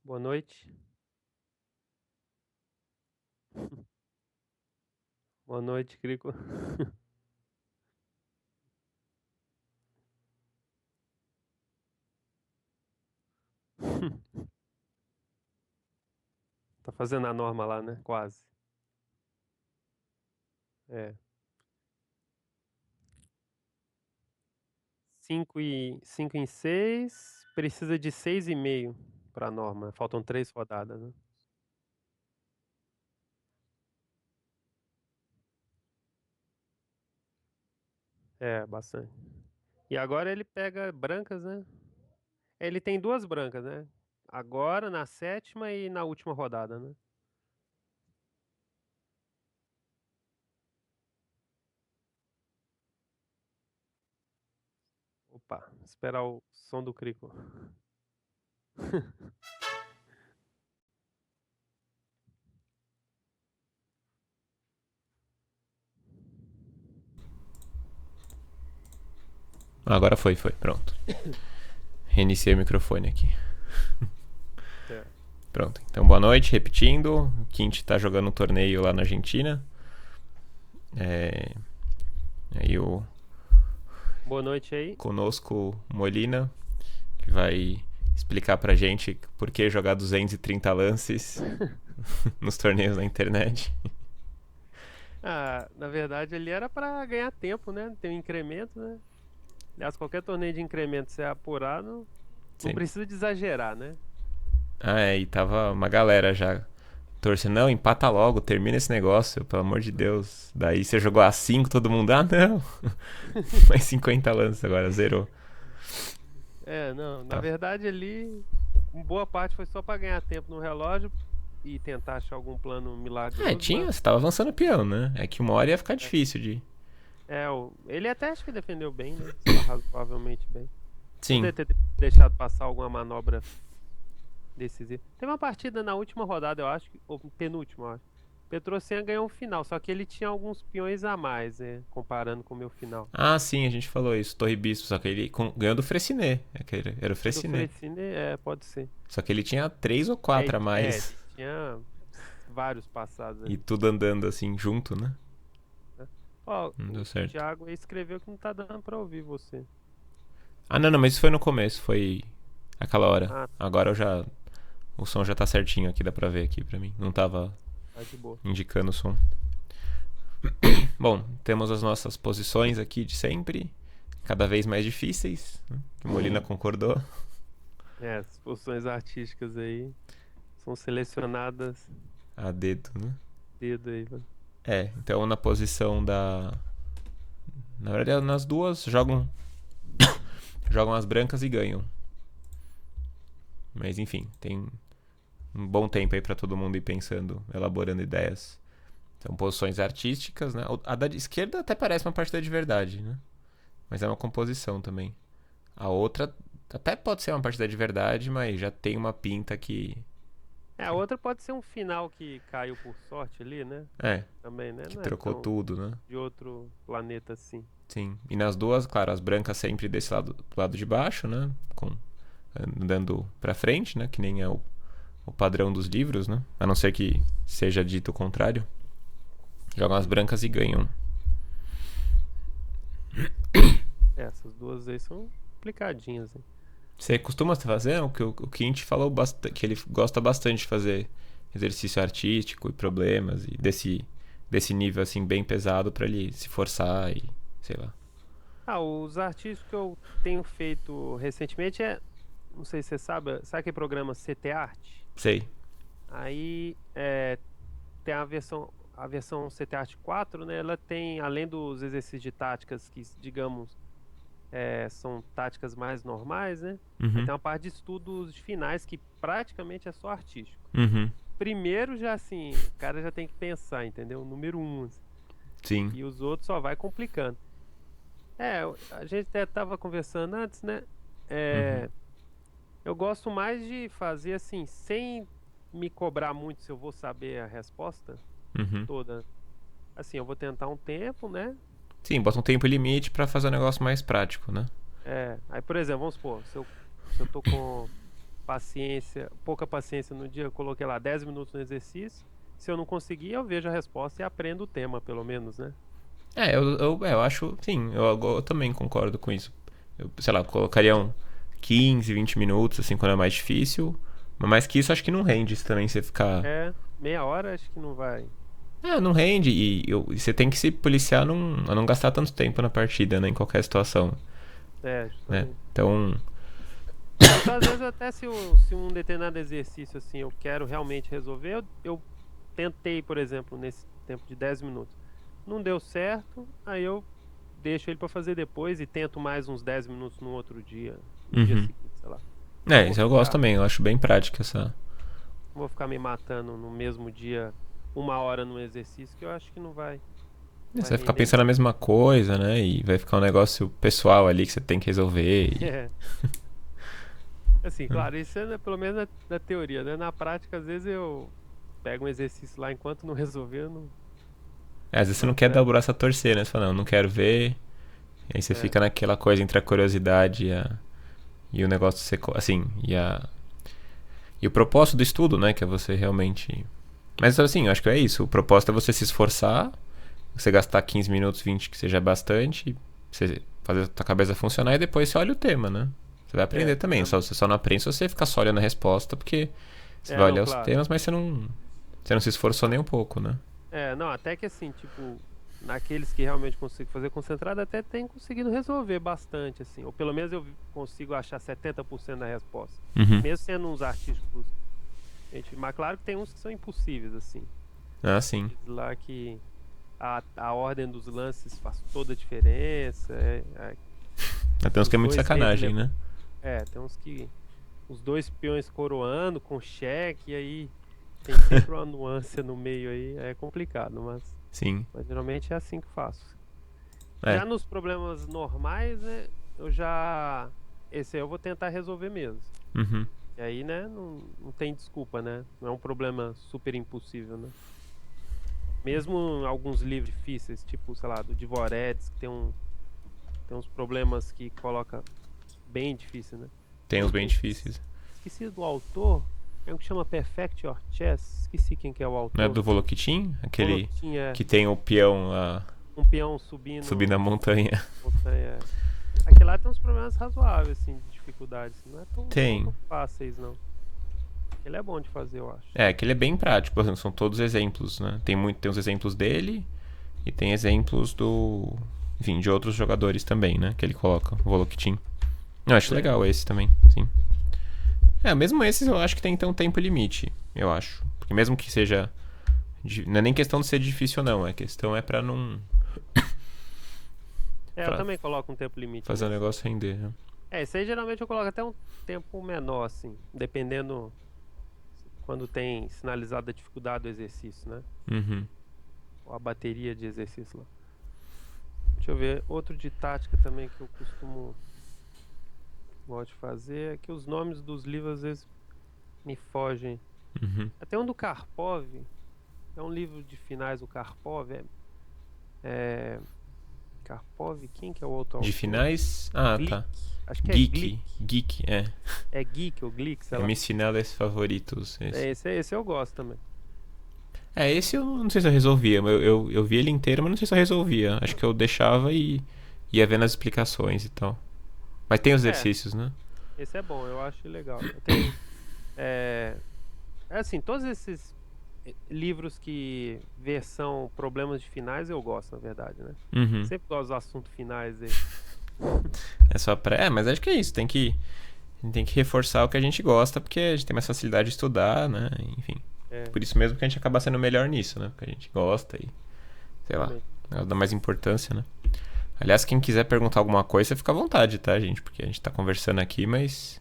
Boa noite. Boa noite, Crico. Tá fazendo a norma lá, né? Quase. É. 5 em 6, precisa de 6,5 pra norma. Faltam 3 rodadas, né? É, bastante. E agora ele pega brancas, né? Ele tem duas brancas, né? Agora, na sétima e na última rodada, né? Opa, esperar o som do Crico. Agora foi, pronto. Reiniciei o microfone aqui. Certo. Pronto, então boa noite, repetindo. O Quint tá jogando um torneio lá na Argentina. Aí o Boa noite aí. conosco Molina, que vai explicar pra gente por que jogar 230 lances nos torneios na internet. Ah, na verdade ele era pra ganhar tempo, né? Tem um incremento, né? Aliás, qualquer torneio de incremento ser apurado, não Sim. precisa de exagerar, né? E tava uma galera já torcendo, não, empata logo, termina esse negócio, pelo amor de Deus. Daí você jogou a 5, todo mundo, não. Mais 50 lances agora, zerou. É, não, na Tá. verdade ali, boa parte foi só pra ganhar tempo no relógio e tentar achar algum plano milagroso, Tinha, mas você tava avançando o peão, né? É que uma hora ia ficar é, difícil de. ele até acho que defendeu bem, né? Razoavelmente bem. Sim. Poderia ter deixado passar alguma manobra decisiva. Teve uma partida na última rodada, eu acho, ou penúltima, eu acho. Petrosyan ganhou um final, só que ele tinha alguns peões a mais, né? Comparando com o meu final. Ah, sim, a gente falou isso, Torre Bispo, só que ele ganhou do Fressinet. Era o O do Fressinet. Frecine, pode ser. Só que ele tinha 3 ou 4 a mais. Ele tinha vários passados E ali. tudo andando assim junto, né? Né? Ó, Não deu o certo. Thiago aí escreveu que não tá dando pra ouvir você. Ah, não, mas isso foi no começo, foi aquela hora. Ah, Agora eu já. O som já tá certinho aqui, dá pra ver aqui pra mim. Não tava tá de boa. indicando o som. Bom, temos as nossas posições aqui de sempre. Cada vez mais difíceis. Né? O Molina concordou. As posições artísticas aí são selecionadas A dedo, né? dedo aí, mano. Então na posição da. Na verdade, nas duas jogam as brancas e ganham. Mas enfim, tem um bom tempo aí pra todo mundo ir pensando, elaborando ideias. São posições artísticas, né? A da esquerda até parece uma partida de verdade, né? Mas é uma composição também. A outra até pode ser uma partida de verdade, mas já tem uma pinta que. A outra pode ser um final que caiu por sorte ali, né? É, Também, né? que Não é trocou tão tudo, né? de outro planeta assim. Sim. E nas duas, claro, as brancas sempre desse lado, do lado de baixo, né? Andando pra frente, né? Que nem é o padrão dos livros, né? A não ser que seja dito o contrário. Jogam as brancas e ganham. Essas duas aí são complicadinhas, hein? Você costuma fazer o que o Quint falou que ele gosta bastante de fazer exercício artístico e problemas e desse nível assim bem pesado pra ele se forçar e sei lá. Os artistas que eu tenho feito recentemente não sei se você sabe aquele programa CT Art? Sei. Aí tem a versão CT Art 4, né? Ela tem, além dos exercícios de táticas que, digamos, são táticas mais normais, né? Aí Uhum. tem uma parte de estudos finais que praticamente é só artístico. Uhum. Primeiro já assim, o cara já tem que pensar, entendeu? Número um, assim. Sim. E os outros só vai complicando. A gente até tava conversando antes, né? Uhum. É, eu gosto mais de fazer assim, sem me cobrar muito se eu vou saber a resposta Uhum. toda. Assim, eu vou tentar um tempo, né? Sim, bota um tempo limite pra fazer um negócio mais prático, né? Aí, por exemplo, vamos supor, se eu tô com pouca paciência no dia, eu coloquei lá 10 minutos no exercício. Se eu não conseguir, eu vejo a resposta e aprendo o tema, pelo menos, né? Eu acho, sim, eu também concordo com isso. Eu, sei lá, colocaria 15, 20 minutos, assim, quando é mais difícil. Mas mais que isso, acho que não rende se também você ficar. É, meia hora acho que não vai. Não rende. E você tem que se policiar a não gastar tanto tempo na partida, né? Em qualquer situação, É, né? justamente. Então, Então, às vezes, até se um determinado exercício, assim, eu quero realmente resolver, eu tentei, por exemplo, nesse tempo de 10 minutos. Não deu certo, aí eu deixo ele pra fazer depois e tento mais uns 10 minutos no outro dia, no dia uhum. seguinte, sei lá. Não vou Isso eu gosto ficar, também, eu acho bem prática essa. não vou ficar me matando no mesmo dia, 1 hora no exercício, que eu acho que não vai, Você vai vai ficar render pensando a muito. mesma coisa, né? E vai ficar um negócio pessoal ali que você tem que resolver. É. Assim, claro, isso é pelo menos na teoria, né? Na prática, às vezes eu pego um exercício lá, enquanto não resolver, eu não, Às vezes você não não quer dar o pego. braço a torcer, né? Você fala, não quero ver. E aí você É, fica naquela coisa entre a curiosidade e o negócio ser. Assim, e o propósito do estudo, né? Que é você realmente. Mas assim, eu acho que é isso. O propósito é você se esforçar, você gastar 15 minutos, 20 que seja bastante, você fazer a tua cabeça funcionar e depois você olha o tema, né? Você vai aprender também. exatamente. Você só não aprende se você ficar só olhando a resposta, porque você vai Não, olhar os claro. temas, mas você não se esforçou nem um pouco, né? Não, até que assim, tipo, naqueles que realmente consigo fazer concentrado, até tenho conseguido resolver bastante, assim. Ou pelo menos eu consigo achar 70% da resposta. Uhum. Mesmo sendo uns artísticos. Gente, mas claro que tem uns que são impossíveis, assim. Ah, sim. Diz lá que a ordem dos lances faz toda a diferença. Tem uns que Os é muito dois reis sacanagem, né? tem uns que. Os dois peões coroando com cheque, e aí tem sempre uma nuance no meio aí. É complicado, Sim. mas geralmente é assim que faço. É. Já nos problemas normais, né? Eu já. Esse aí eu vou tentar resolver mesmo. Uhum. E aí, né? Não tem desculpa, né? Não é um problema super impossível, né? Mesmo em alguns livros difíceis, tipo, sei lá, do Dvoredes, que tem uns problemas que coloca bem difícil, né? Tem uns bem Esqueci, difíceis. esqueci do autor. É um que chama Perfect Your Chess. Esqueci quem que é o Não é autor. do Volokitin? Aquele Volotin é que tem o peão lá um peão subindo a subindo montanha. montanha. Aqui lá tem uns problemas razoáveis, assim, de dificuldade. Assim, não é Tem. tão fáceis, não. Ele é bom de fazer, eu acho. Aquele é bem prático, por exemplo, são todos exemplos, né? Tem os exemplos dele e tem exemplos enfim, de outros jogadores também, né? Que ele coloca, o Volokitin. Eu acho É, legal esse também, sim. Mesmo esses eu acho que tem então tempo limite, eu acho. Porque mesmo que seja. Não é nem questão de ser difícil ou não, a questão é pra não. eu Pra também coloco um tempo limite fazer o nesse. negócio render, né? Esse aí geralmente eu coloco até um tempo menor, assim, dependendo quando tem sinalizado a dificuldade do exercício, né? Uhum. Ou a bateria de exercício lá. Deixa eu ver, outro de tática também que eu gosto de fazer é que os nomes dos livros às vezes me fogem. Uhum. Até um do Karpov, é um livro de finais do Karpov, é Karpov, quem que é o outro De autor? finais. Ah, Glick, tá. acho que é Glick, Geek, é. é Geek ou Glick, sei É lá. mis finales favoritos. Esse. Esse eu gosto também. Esse eu não sei se eu resolvia. Eu vi ele inteiro, mas não sei se eu resolvia. Acho que eu deixava e ia vendo as explicações e tal. Mas tem os É, exercícios, né? esse é bom, eu acho legal. Eu tenho, é, assim, todos esses livros que versão problemas de finais eu gosto, na verdade, né? Uhum. Sempre gosto dos assuntos finais aí. É só pra. Mas acho que é isso. A gente tem que reforçar o que a gente gosta, porque a gente tem mais facilidade de estudar, né? Enfim. É, Por isso mesmo que a gente acaba sendo melhor nisso, né? Porque a gente gosta e, sei lá, também. dá mais importância, né? Aliás, quem quiser perguntar alguma coisa, fica à vontade, tá, gente? Porque a gente tá conversando aqui, mas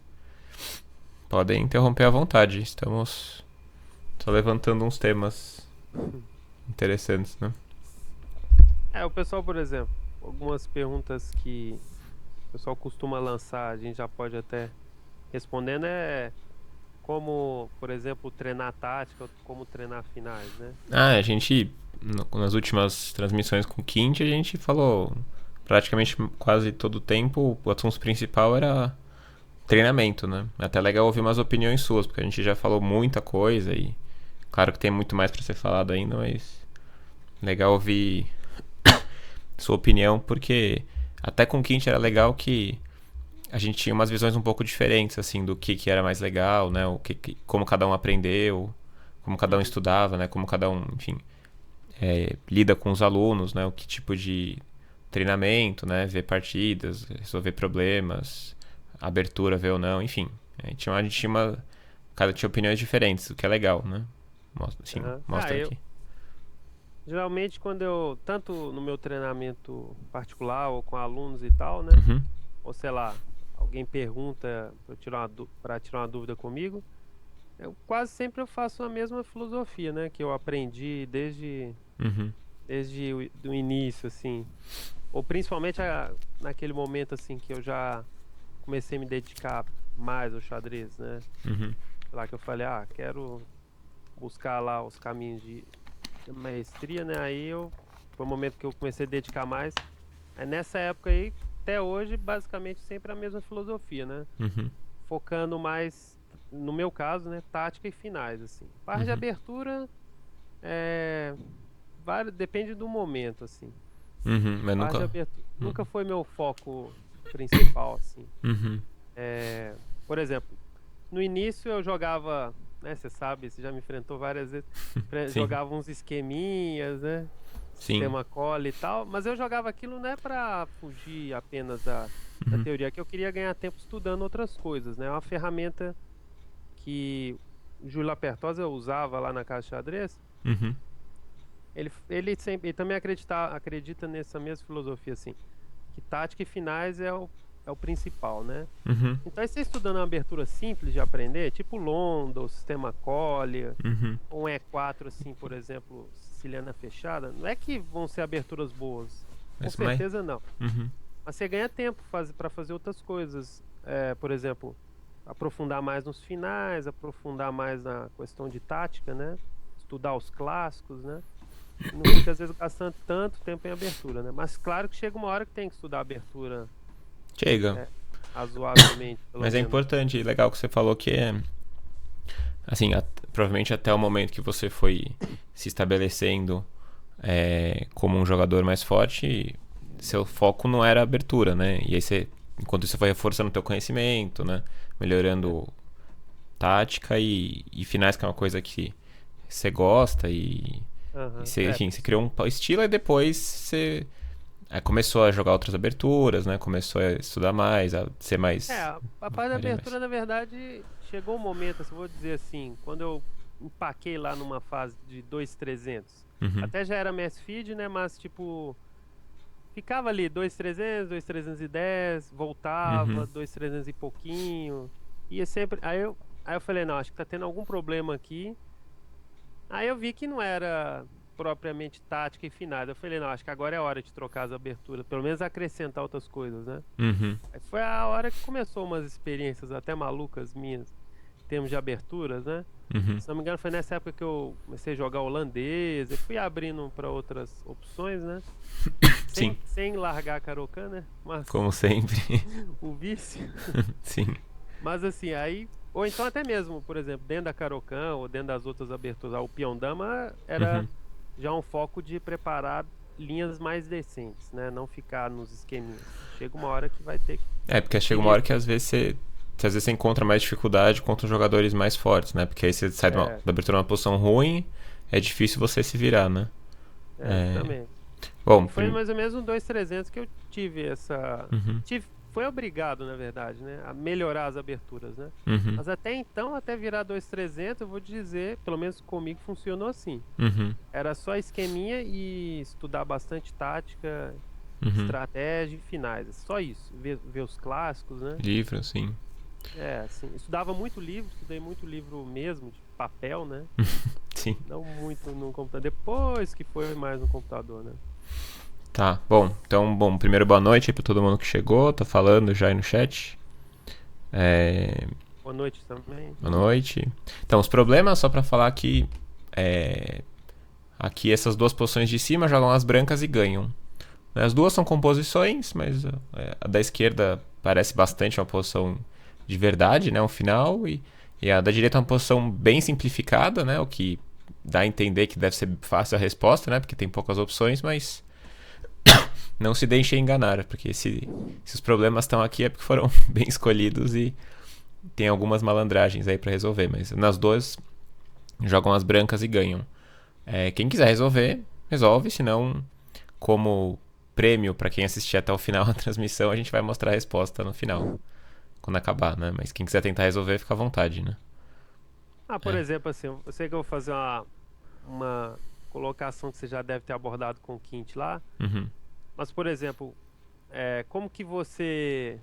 podem interromper à vontade. Estamos só levantando uns temas interessantes, né? O pessoal, por exemplo, algumas perguntas que o pessoal costuma lançar, a gente já pode até respondendo como, por exemplo, treinar tática, como treinar finais, né? A gente, nas últimas transmissões com o Quint, a gente falou praticamente quase todo o tempo, o assunto principal era treinamento, né? É até legal ouvir umas opiniões suas, porque a gente já falou muita coisa e claro que tem muito mais pra ser falado ainda, mas legal ouvir sua opinião, porque até com o Quint era legal que a gente tinha umas visões um pouco diferentes, assim, do que era mais legal, né? Como cada um aprendeu, como cada um Uhum. estudava, né? Como cada um, enfim, lida com os alunos, né? O que tipo de treinamento, né? Ver partidas, resolver problemas, abertura, ver ou não, enfim. Cada tinha opiniões diferentes, o que é legal, né? Mostra, assim, Aham. mostra aqui. Geralmente quando eu, tanto no meu treinamento particular ou com alunos e tal, né? Uhum, Ou sei lá, alguém pergunta para tirar uma dúvida comigo, eu quase sempre eu faço a mesma filosofia, né? Que eu aprendi uhum, desde o início, assim. Ou principalmente naquele momento, assim, que eu já comecei a me dedicar mais ao xadrez, né? uhum, Lá que eu falei, quero buscar lá os caminhos de maestria, né? Foi o momento que eu comecei a dedicar mais. Aí nessa época aí, até hoje, basicamente sempre a mesma filosofia, né? uhum, Focando mais, no meu caso, né? Tática e finais, assim. Parte de uhum, abertura, é, depende do momento, assim. uhum, mas Parte de nunca. abertura Uhum, nunca foi meu foco principal, assim. uhum, É, por exemplo, no início eu jogava, né? Você sabe, você já me enfrentou várias vezes. sim, Jogava uns esqueminhas, né? sim, Sistema Cole e tal, mas eu jogava aquilo não é pra fugir apenas da uhum, teoria, que eu queria ganhar tempo estudando outras coisas, né? É uma ferramenta que o Júlio Lapertosa usava lá na Casa de Xadrez. uhum, Ele também acredita nessa mesma filosofia, assim, que tática e finais é o principal, né? uhum, Então, aí você estudando uma abertura simples de aprender, tipo London, sistema Collier, uhum. ou um E4, assim, por exemplo, siciliana fechada, não é que vão ser aberturas boas. Com Mas mais. certeza não. Uhum, Mas você ganha tempo para fazer outras coisas. Por exemplo, aprofundar mais nos finais, aprofundar mais na questão de tática, né? Estudar os clássicos, né? E não fica, às vezes, gastando tanto tempo em abertura, né? Mas claro que chega uma hora que tem que estudar a abertura, chega. é, razoavelmente, pelo Mas é menos. importante e legal que você falou que assim, provavelmente até o momento que você foi se estabelecendo como um jogador mais forte, seu foco não era a abertura, né? E aí enquanto isso, você foi reforçando o teu conhecimento, né? É, Melhorando tática e finais, que é uma coisa que você gosta e aham, você, enfim, você criou um estilo e depois você começou a jogar outras aberturas, né? Começou a estudar mais, a ser mais. a parte da Varia mais. abertura, na verdade, chegou um momento, assim, vou dizer assim, quando eu empaquei lá numa fase de 2.300, Uhum, até já era mass feed, né? Mas, tipo, ficava ali 2.300, 2.310, voltava, uhum, 2.300 e pouquinho, ia sempre. Aí eu falei, não, acho que tá tendo algum problema aqui. Aí eu vi que não era propriamente tática e finais. Eu falei, não, acho que agora é hora de trocar as aberturas, pelo menos acrescentar outras coisas, né? uhum, Aí foi a hora que começou umas experiências até malucas minhas, em termos de aberturas, né? uhum. Se não me engano, foi nessa época que eu comecei a jogar holandês, e fui abrindo para outras opções, né? Sim, Sem largar a Caro-Kann, né? Mas como sempre. o vício. Sim. Mas assim, aí. Ou então até mesmo, por exemplo, dentro da Caro-Kann ou dentro das outras aberturas, o peão dama era Uhum. já um foco de preparar linhas mais decentes, né? Não ficar nos esqueminhas. Chega uma hora que vai ter que. Porque chega uma Teria hora que. que às vezes você encontra mais dificuldade contra os jogadores mais fortes, né? Porque aí você sai É, da abertura numa posição ruim, é difícil você se virar, né? É, justamente. bom, E foi mais ou menos um 2.300 que eu tive essa. uhum, Foi obrigado, na verdade, né? A melhorar as aberturas, né? uhum, Mas até então, até virar 2.300, eu vou dizer, pelo menos comigo funcionou assim. uhum, Era só esqueminha e estudar bastante tática, uhum. estratégia e finais. Só isso. Ver os clássicos, né? Livro, sim. Assim. Estudava muito livro, estudei muito livro mesmo, de papel, né? Sim. Não muito no computador. Depois que foi mais no computador, né? Tá, bom. Então, primeiro boa noite aí pra todo mundo que chegou, tá falando já aí no chat. É, Boa noite também. boa noite. Então, os problemas, só pra falar que aqui essas duas posições de cima jogam as brancas e ganham. As duas são composições, mas a da esquerda parece bastante uma posição de verdade, né? Um final. E a da direita é uma posição bem simplificada, né? O que dá a entender que deve ser fácil a resposta, né? Porque tem poucas opções, mas não se deixem enganar, porque se os problemas estão aqui é porque foram bem escolhidos e tem algumas malandragens aí pra resolver. Mas nas duas, jogam as brancas e ganham. Quem quiser resolver, resolve, senão, como prêmio pra quem assistir até o final da transmissão, a gente vai mostrar a resposta no final, quando acabar, né? Mas quem quiser tentar resolver, fica à vontade, né? Por exemplo, assim, eu sei que eu vou fazer uma colocação que você já deve ter abordado com o Quint lá, Uhum, mas, por exemplo, como que você...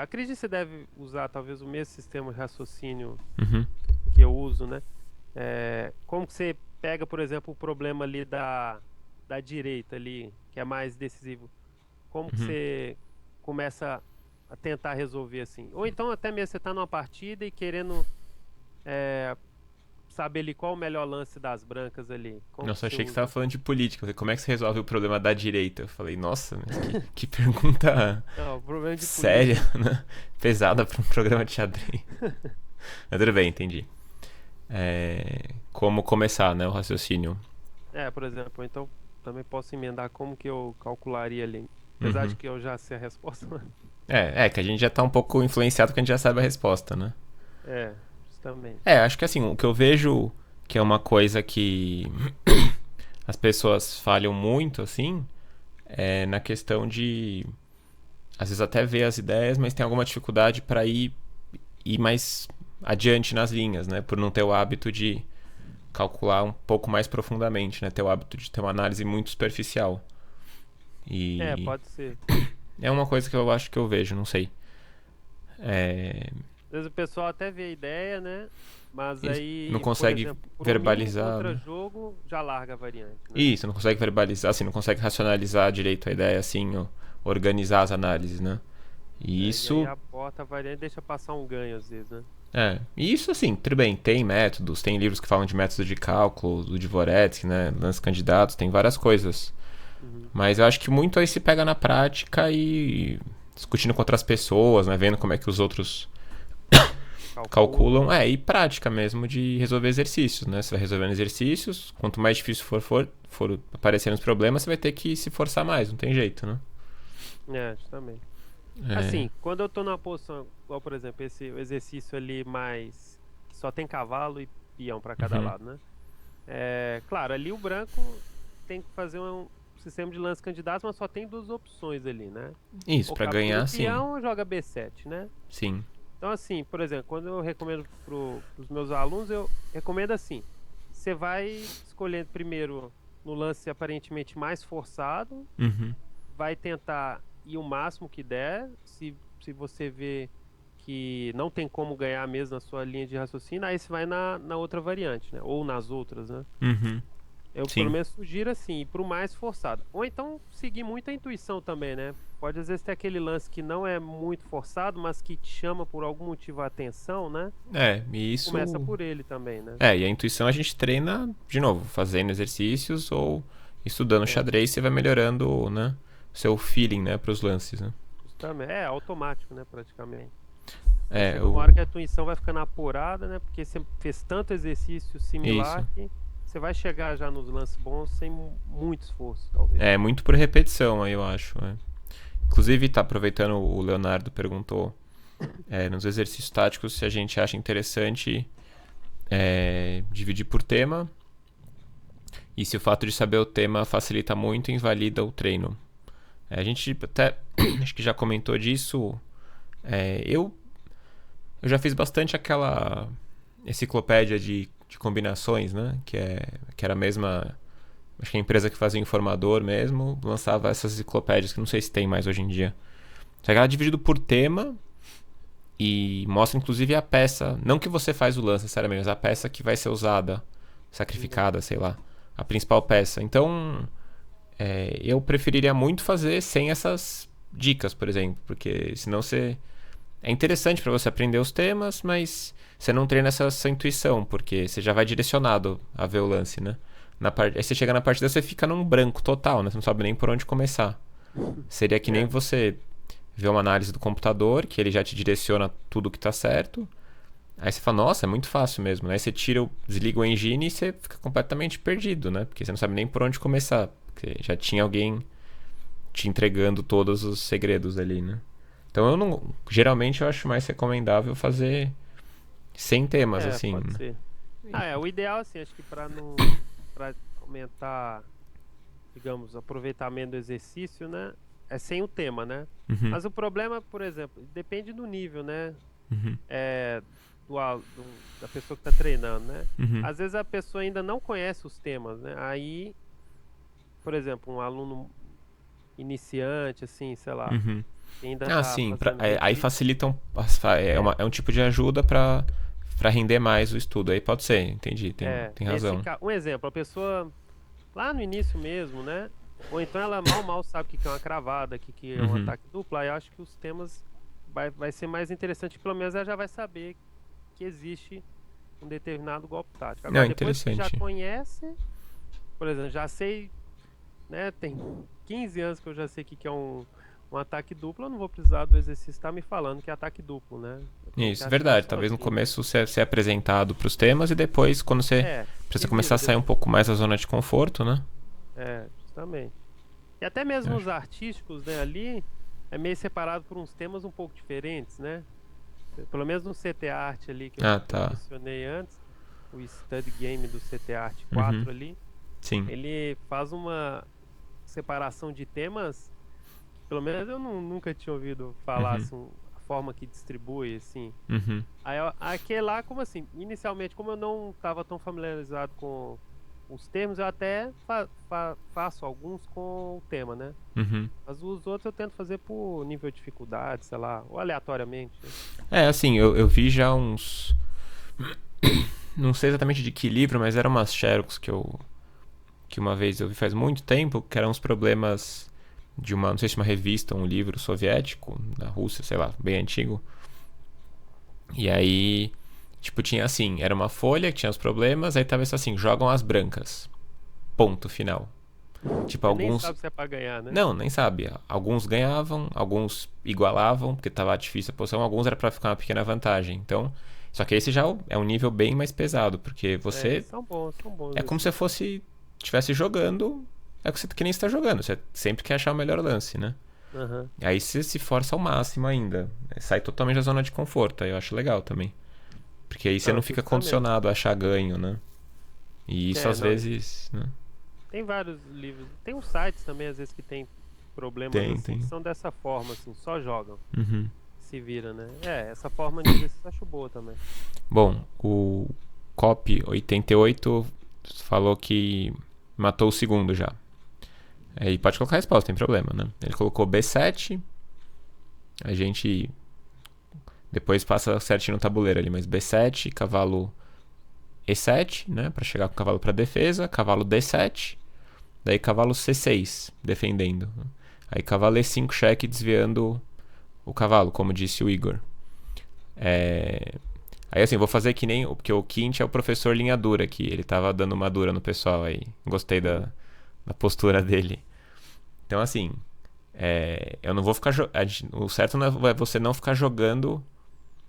acredito que você deve usar talvez o mesmo sistema de raciocínio uhum, que eu uso, né? Como que você pega, por exemplo, o problema ali da direita ali, que é mais decisivo? Como que uhum. você começa a tentar resolver assim? Ou então até mesmo você tá numa partida e querendo saber ali qual o melhor lance das brancas ali. Como que Nossa, você achei que você estava usa? falando de política. Eu falei, como é que você resolve o problema da direita? Eu falei, nossa, mas que pergunta Não, o problema de séria, política. né? Pesada para um programa de xadrez. Mas tudo bem, entendi. Como começar, né, o raciocínio. Por exemplo, então também posso emendar como que eu calcularia ali. Apesar de Uhum. que eu já sei a resposta, né? Que a gente já tá um pouco influenciado porque a gente já sabe a resposta, né? Justamente. Acho que assim, o que eu vejo que é uma coisa que as pessoas falham muito, assim, é na questão de às vezes até ver as ideias, mas tem alguma dificuldade para ir mais adiante nas linhas, né? Por não ter o hábito de calcular um pouco mais profundamente, né? Ter o hábito de ter uma análise muito superficial. E Pode ser. é uma coisa que eu acho que eu vejo, não sei. Às vezes o pessoal até vê a ideia, né? Mas Isso, não aí, por consegue exemplo, por um mínimo verbalizar, né? contra-jogo, já larga a variante, né? Isso, não consegue verbalizar, assim, não consegue racionalizar direito a ideia, assim, ou organizar as análises, né? E E aí isso, aborta a variante e deixa passar um ganho às vezes, né? e isso assim, tudo bem, tem métodos, tem livros que falam de métodos de cálculo, do Dvoretsky, né, lances candidatos, tem várias coisas. Uhum. Mas eu acho que muito aí se pega na prática e discutindo com outras pessoas, né, vendo como é que os outros calculam, e prática mesmo de resolver exercícios, né? Você vai resolvendo exercícios, quanto mais difícil for aparecendo os problemas, você vai ter que se forçar mais, não tem jeito, né? Justamente. É. Assim, quando eu tô numa posição, igual por exemplo, esse exercício ali mais que só tem cavalo e peão para cada Uhum. lado, né? Claro, ali o branco tem que fazer um sistema de lance candidatos, mas só tem duas opções ali, né? Isso, Ou pra captura o ganhar, sim. peão ou joga B7, né? Sim. Então, assim, por exemplo, quando eu recomendo pros meus alunos, eu recomendo assim: você vai escolhendo primeiro no lance aparentemente mais forçado, Uhum. vai tentar ir o máximo que der. Se você vê que não tem como ganhar mesmo na sua linha de raciocínio, aí você vai na outra variante, né? Ou nas outras, né? Uhum. Eu pelo Sim. menos sugiro assim, ir pro mais forçado. Ou então seguir muita intuição também, né? Pode às vezes ter aquele lance que não é muito forçado, mas que te chama por algum motivo a atenção, né? E Começa isso. por ele também, né? E a intuição a gente treina, de novo, fazendo exercícios ou estudando É, xadrez, você vai melhorando, né? O seu feeling, né, pros lances, né? justamente. É automático, né? Praticamente. Aí É, chega uma hora que a intuição vai ficando apurada, né? Porque você fez tanto exercício isso. similar que você vai chegar já nos lances bons sem muito esforço, talvez. É muito por repetição aí, eu acho. Inclusive, tá aproveitando, o Leonardo perguntou nos exercícios táticos se a gente acha interessante dividir por tema e se o fato de saber o tema facilita muito e invalida o treino. A gente até acho que já comentou disso. Eu já fiz bastante aquela enciclopédia de combinações, né? Que era a mesma. Acho que a empresa que fazia o Informador mesmo lançava essas enciclopédias, que não sei se tem mais hoje em dia. Só que ela é dividido por tema e mostra inclusive a peça. Não que você faz o lance, necessariamente, mas a peça que vai ser usada, sacrificada, sei lá. A principal peça. Então, eu preferiria muito fazer sem essas dicas, por exemplo. Porque senão você. É interessante para você aprender os temas, mas você não treina essa intuição, porque você já vai direcionado a ver o lance, né? Aí você chega na partida, você fica num branco total, né? Você não sabe nem por onde começar. Seria que nem É, você vê uma análise do computador, que ele já te direciona tudo que tá certo. Aí você fala, nossa, é muito fácil mesmo, né? Aí você desliga o engine e você fica completamente perdido, né? Porque você não sabe nem por onde começar. Porque já tinha alguém te entregando todos os segredos ali, né? Então eu não. Geralmente eu acho mais recomendável fazer sem temas, assim, Pode né? ser. O ideal, assim, acho que para aumentar, digamos, o aproveitamento do exercício, né? É sem o tema, né? Uhum, Mas o problema, por exemplo, depende do nível, né? uhum, É, da pessoa que está treinando, né? uhum, Às vezes a pessoa ainda não conhece os temas, né? Aí, por exemplo, um aluno iniciante, assim, sei lá, uhum. que ainda Ah, está sim. fazendo Aí registro. facilitam. É, É um tipo de ajuda pra render mais o estudo. Aí pode ser, entendi. Tem razão. um exemplo, a pessoa lá no início mesmo, né? Ou então ela mal sabe o que que é uma cravada, o que que é um Uhum. ataque duplo. Aí eu acho que os temas vai ser mais interessante, pelo menos ela já vai saber que existe um determinado golpe tático. Não, Agora, depois que já interessante. conhece, por exemplo, já sei, né? Tem 15 anos que eu já sei o que que é um ataque duplo, eu não vou precisar do exercício estar me falando que é ataque duplo, né? Eu tenho que Isso, achar verdade. Talvez no sozinho. começo você ser apresentado pros temas e depois, quando você precisa Se começar a vira. sair um pouco mais da zona de conforto, né? Justamente. E até Eu mesmo os acho. artísticos, né, ali é meio separado por uns temas um pouco diferentes, né? Pelo menos no CT Art ali Ah, que eu tá. mencionei antes, o Study Game do CT Art Uhum. 4 ali, Sim. ele faz uma separação de temas que pelo menos eu nunca tinha ouvido falar Uhum. assim, a forma que distribui assim. Uhum. Aquele lá, como assim? Inicialmente, como eu não estava tão familiarizado com os termos, eu até faço alguns com o tema, né? Uhum. Mas os outros eu tento fazer por nível de dificuldade, sei lá, ou aleatoriamente, né? É, assim, eu vi já uns. Não sei exatamente de que livro, mas eram umas xerox que uma vez eu vi faz muito tempo, que eram uns problemas de uma, não sei se uma revista ou um livro soviético, da Rússia, sei lá, bem antigo. E aí, tipo, tinha assim, era uma folha que tinha os problemas, aí tava isso assim, jogam as brancas. Ponto final. Tipo, Você nem alguns. sabe se é pra ganhar, né? Não, nem sabia. Alguns ganhavam, alguns igualavam, porque tava difícil a posição, alguns era pra ficar uma pequena vantagem. Então, só que esse já é um nível bem mais pesado, porque você São bons é como se esses. fosse estivesse jogando, é que nem está jogando, você sempre quer achar o melhor lance, né? Aham. Aí você se força ao máximo ainda, sai totalmente da zona de conforto, aí eu acho legal também. Porque aí você Não, não fica justamente. condicionado a achar ganho, né? E isso às Não, vezes, né? tem vários livros. Tem uns sites também, às vezes, que tem problemas assim, que Tem. são dessa forma, assim, só jogam. Uhum. Se vira, né? Essa forma de exercício eu acho boa também. Bom, o COP 88 falou que matou o segundo já. Aí pode colocar a resposta, tem problema, né? Ele colocou B7, a gente depois passa certinho no tabuleiro ali, mas B7, cavalo E7, né, para chegar com o cavalo para defesa, cavalo D7, daí cavalo C6, defendendo. Aí cavalo E5 cheque desviando o cavalo, como disse o Igor. Aí assim, vou fazer que nem. Porque o Quint é o professor linha dura aqui. Ele tava dando uma dura no pessoal aí. Gostei Hum. da postura dele. Então, assim. Eu não vou ficar. O certo não é você não ficar jogando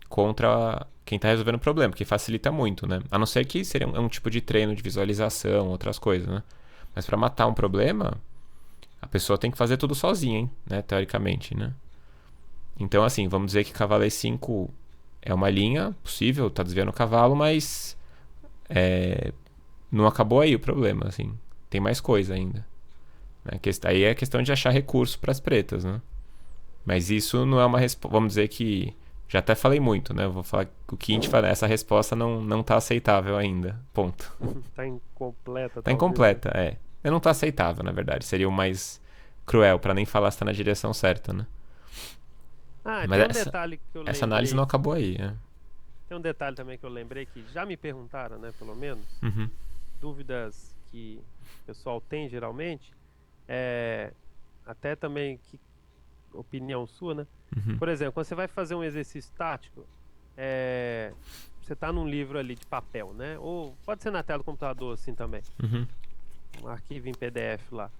contra quem tá resolvendo o problema, porque facilita muito, né? A não ser que seria um tipo de treino de visualização, outras coisas, né? Mas para matar um problema, a pessoa tem que fazer tudo sozinha, hein? Né? Teoricamente, né? Então, assim, vamos dizer que cavalo E5 é uma linha possível, tá desviando o cavalo, mas não acabou aí o problema, assim. Tem mais coisa ainda. Né? Aí é questão de achar recurso para as pretas, né? Mas isso não é uma resposta. Vamos dizer que. Já até falei muito, né? Vou falar que o Quint fala, essa resposta não tá aceitável ainda. Ponto. Tá incompleta, Tá talvez, né? incompleta, é. Não tá aceitável, na verdade. Seria o mais cruel, para nem falar se tá na direção certa, né? Mas Tem um detalhe que eu essa análise lembrei. não acabou aí, né? Tem um detalhe também que eu lembrei que já me perguntaram, né? Pelo menos. Uhum, Dúvidas que o pessoal tem geralmente. É, até também que opinião sua, né? uhum, Por exemplo, quando você vai fazer um exercício tático, é, você está num livro ali de papel, né? Ou pode ser na tela do computador assim também, uhum, um arquivo em PDF lá.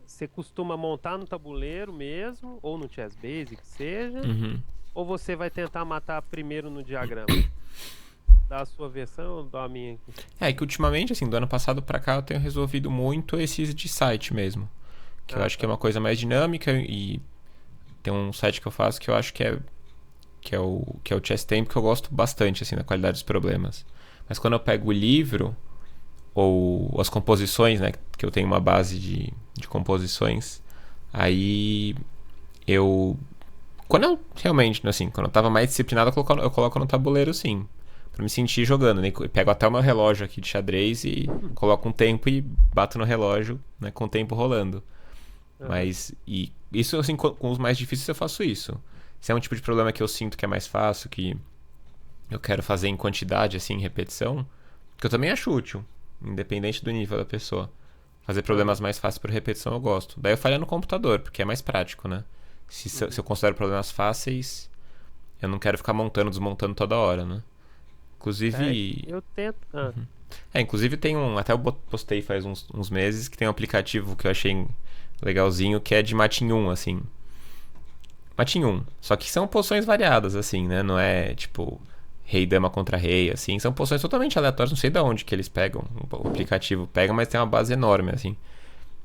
Você costuma montar no tabuleiro mesmo, ou no Chess Base, que seja, Uhum. ou você vai tentar matar primeiro no diagrama? Dá a sua versão ou dá a minha aqui? É que ultimamente, assim, do ano passado pra cá eu tenho resolvido muito esses de site mesmo. Que eu Ah, acho que é tá. uma coisa mais dinâmica e tem um site que eu faço que eu acho que é o Chess Tempo que eu gosto bastante, assim, da qualidade dos problemas. Mas quando eu pego o livro ou as composições, né, que eu tenho uma base de composições, aí eu quando eu realmente, assim, quando eu tava mais disciplinado, eu coloco no tabuleiro sim. Pra me sentir jogando, né? Eu pego até o meu relógio aqui de xadrez e coloco um tempo e bato no relógio, né? Com o tempo rolando. Aham. Mas, e isso, assim, com os mais difíceis eu faço isso. Se é um tipo de problema que eu sinto que é mais fácil, que eu quero fazer em quantidade, assim, em repetição, que eu também acho útil, independente do nível da pessoa. Fazer problemas Aham. mais fáceis por repetição eu gosto. Daí eu falho no computador, porque é mais prático, né? Se Uhum. eu considero problemas fáceis, eu não quero ficar montando, desmontando toda hora, né? É, Inclusive. eu tento. Inclusive tem um. Até eu postei faz uns meses que tem um aplicativo que eu achei legalzinho que é de Matin 1, assim. Matin 1. Só que são posições variadas, assim, né? Não é tipo rei, dama contra rei, assim. São posições totalmente aleatórias. Não sei de onde que eles pegam. O aplicativo pega, mas tem uma base enorme, assim.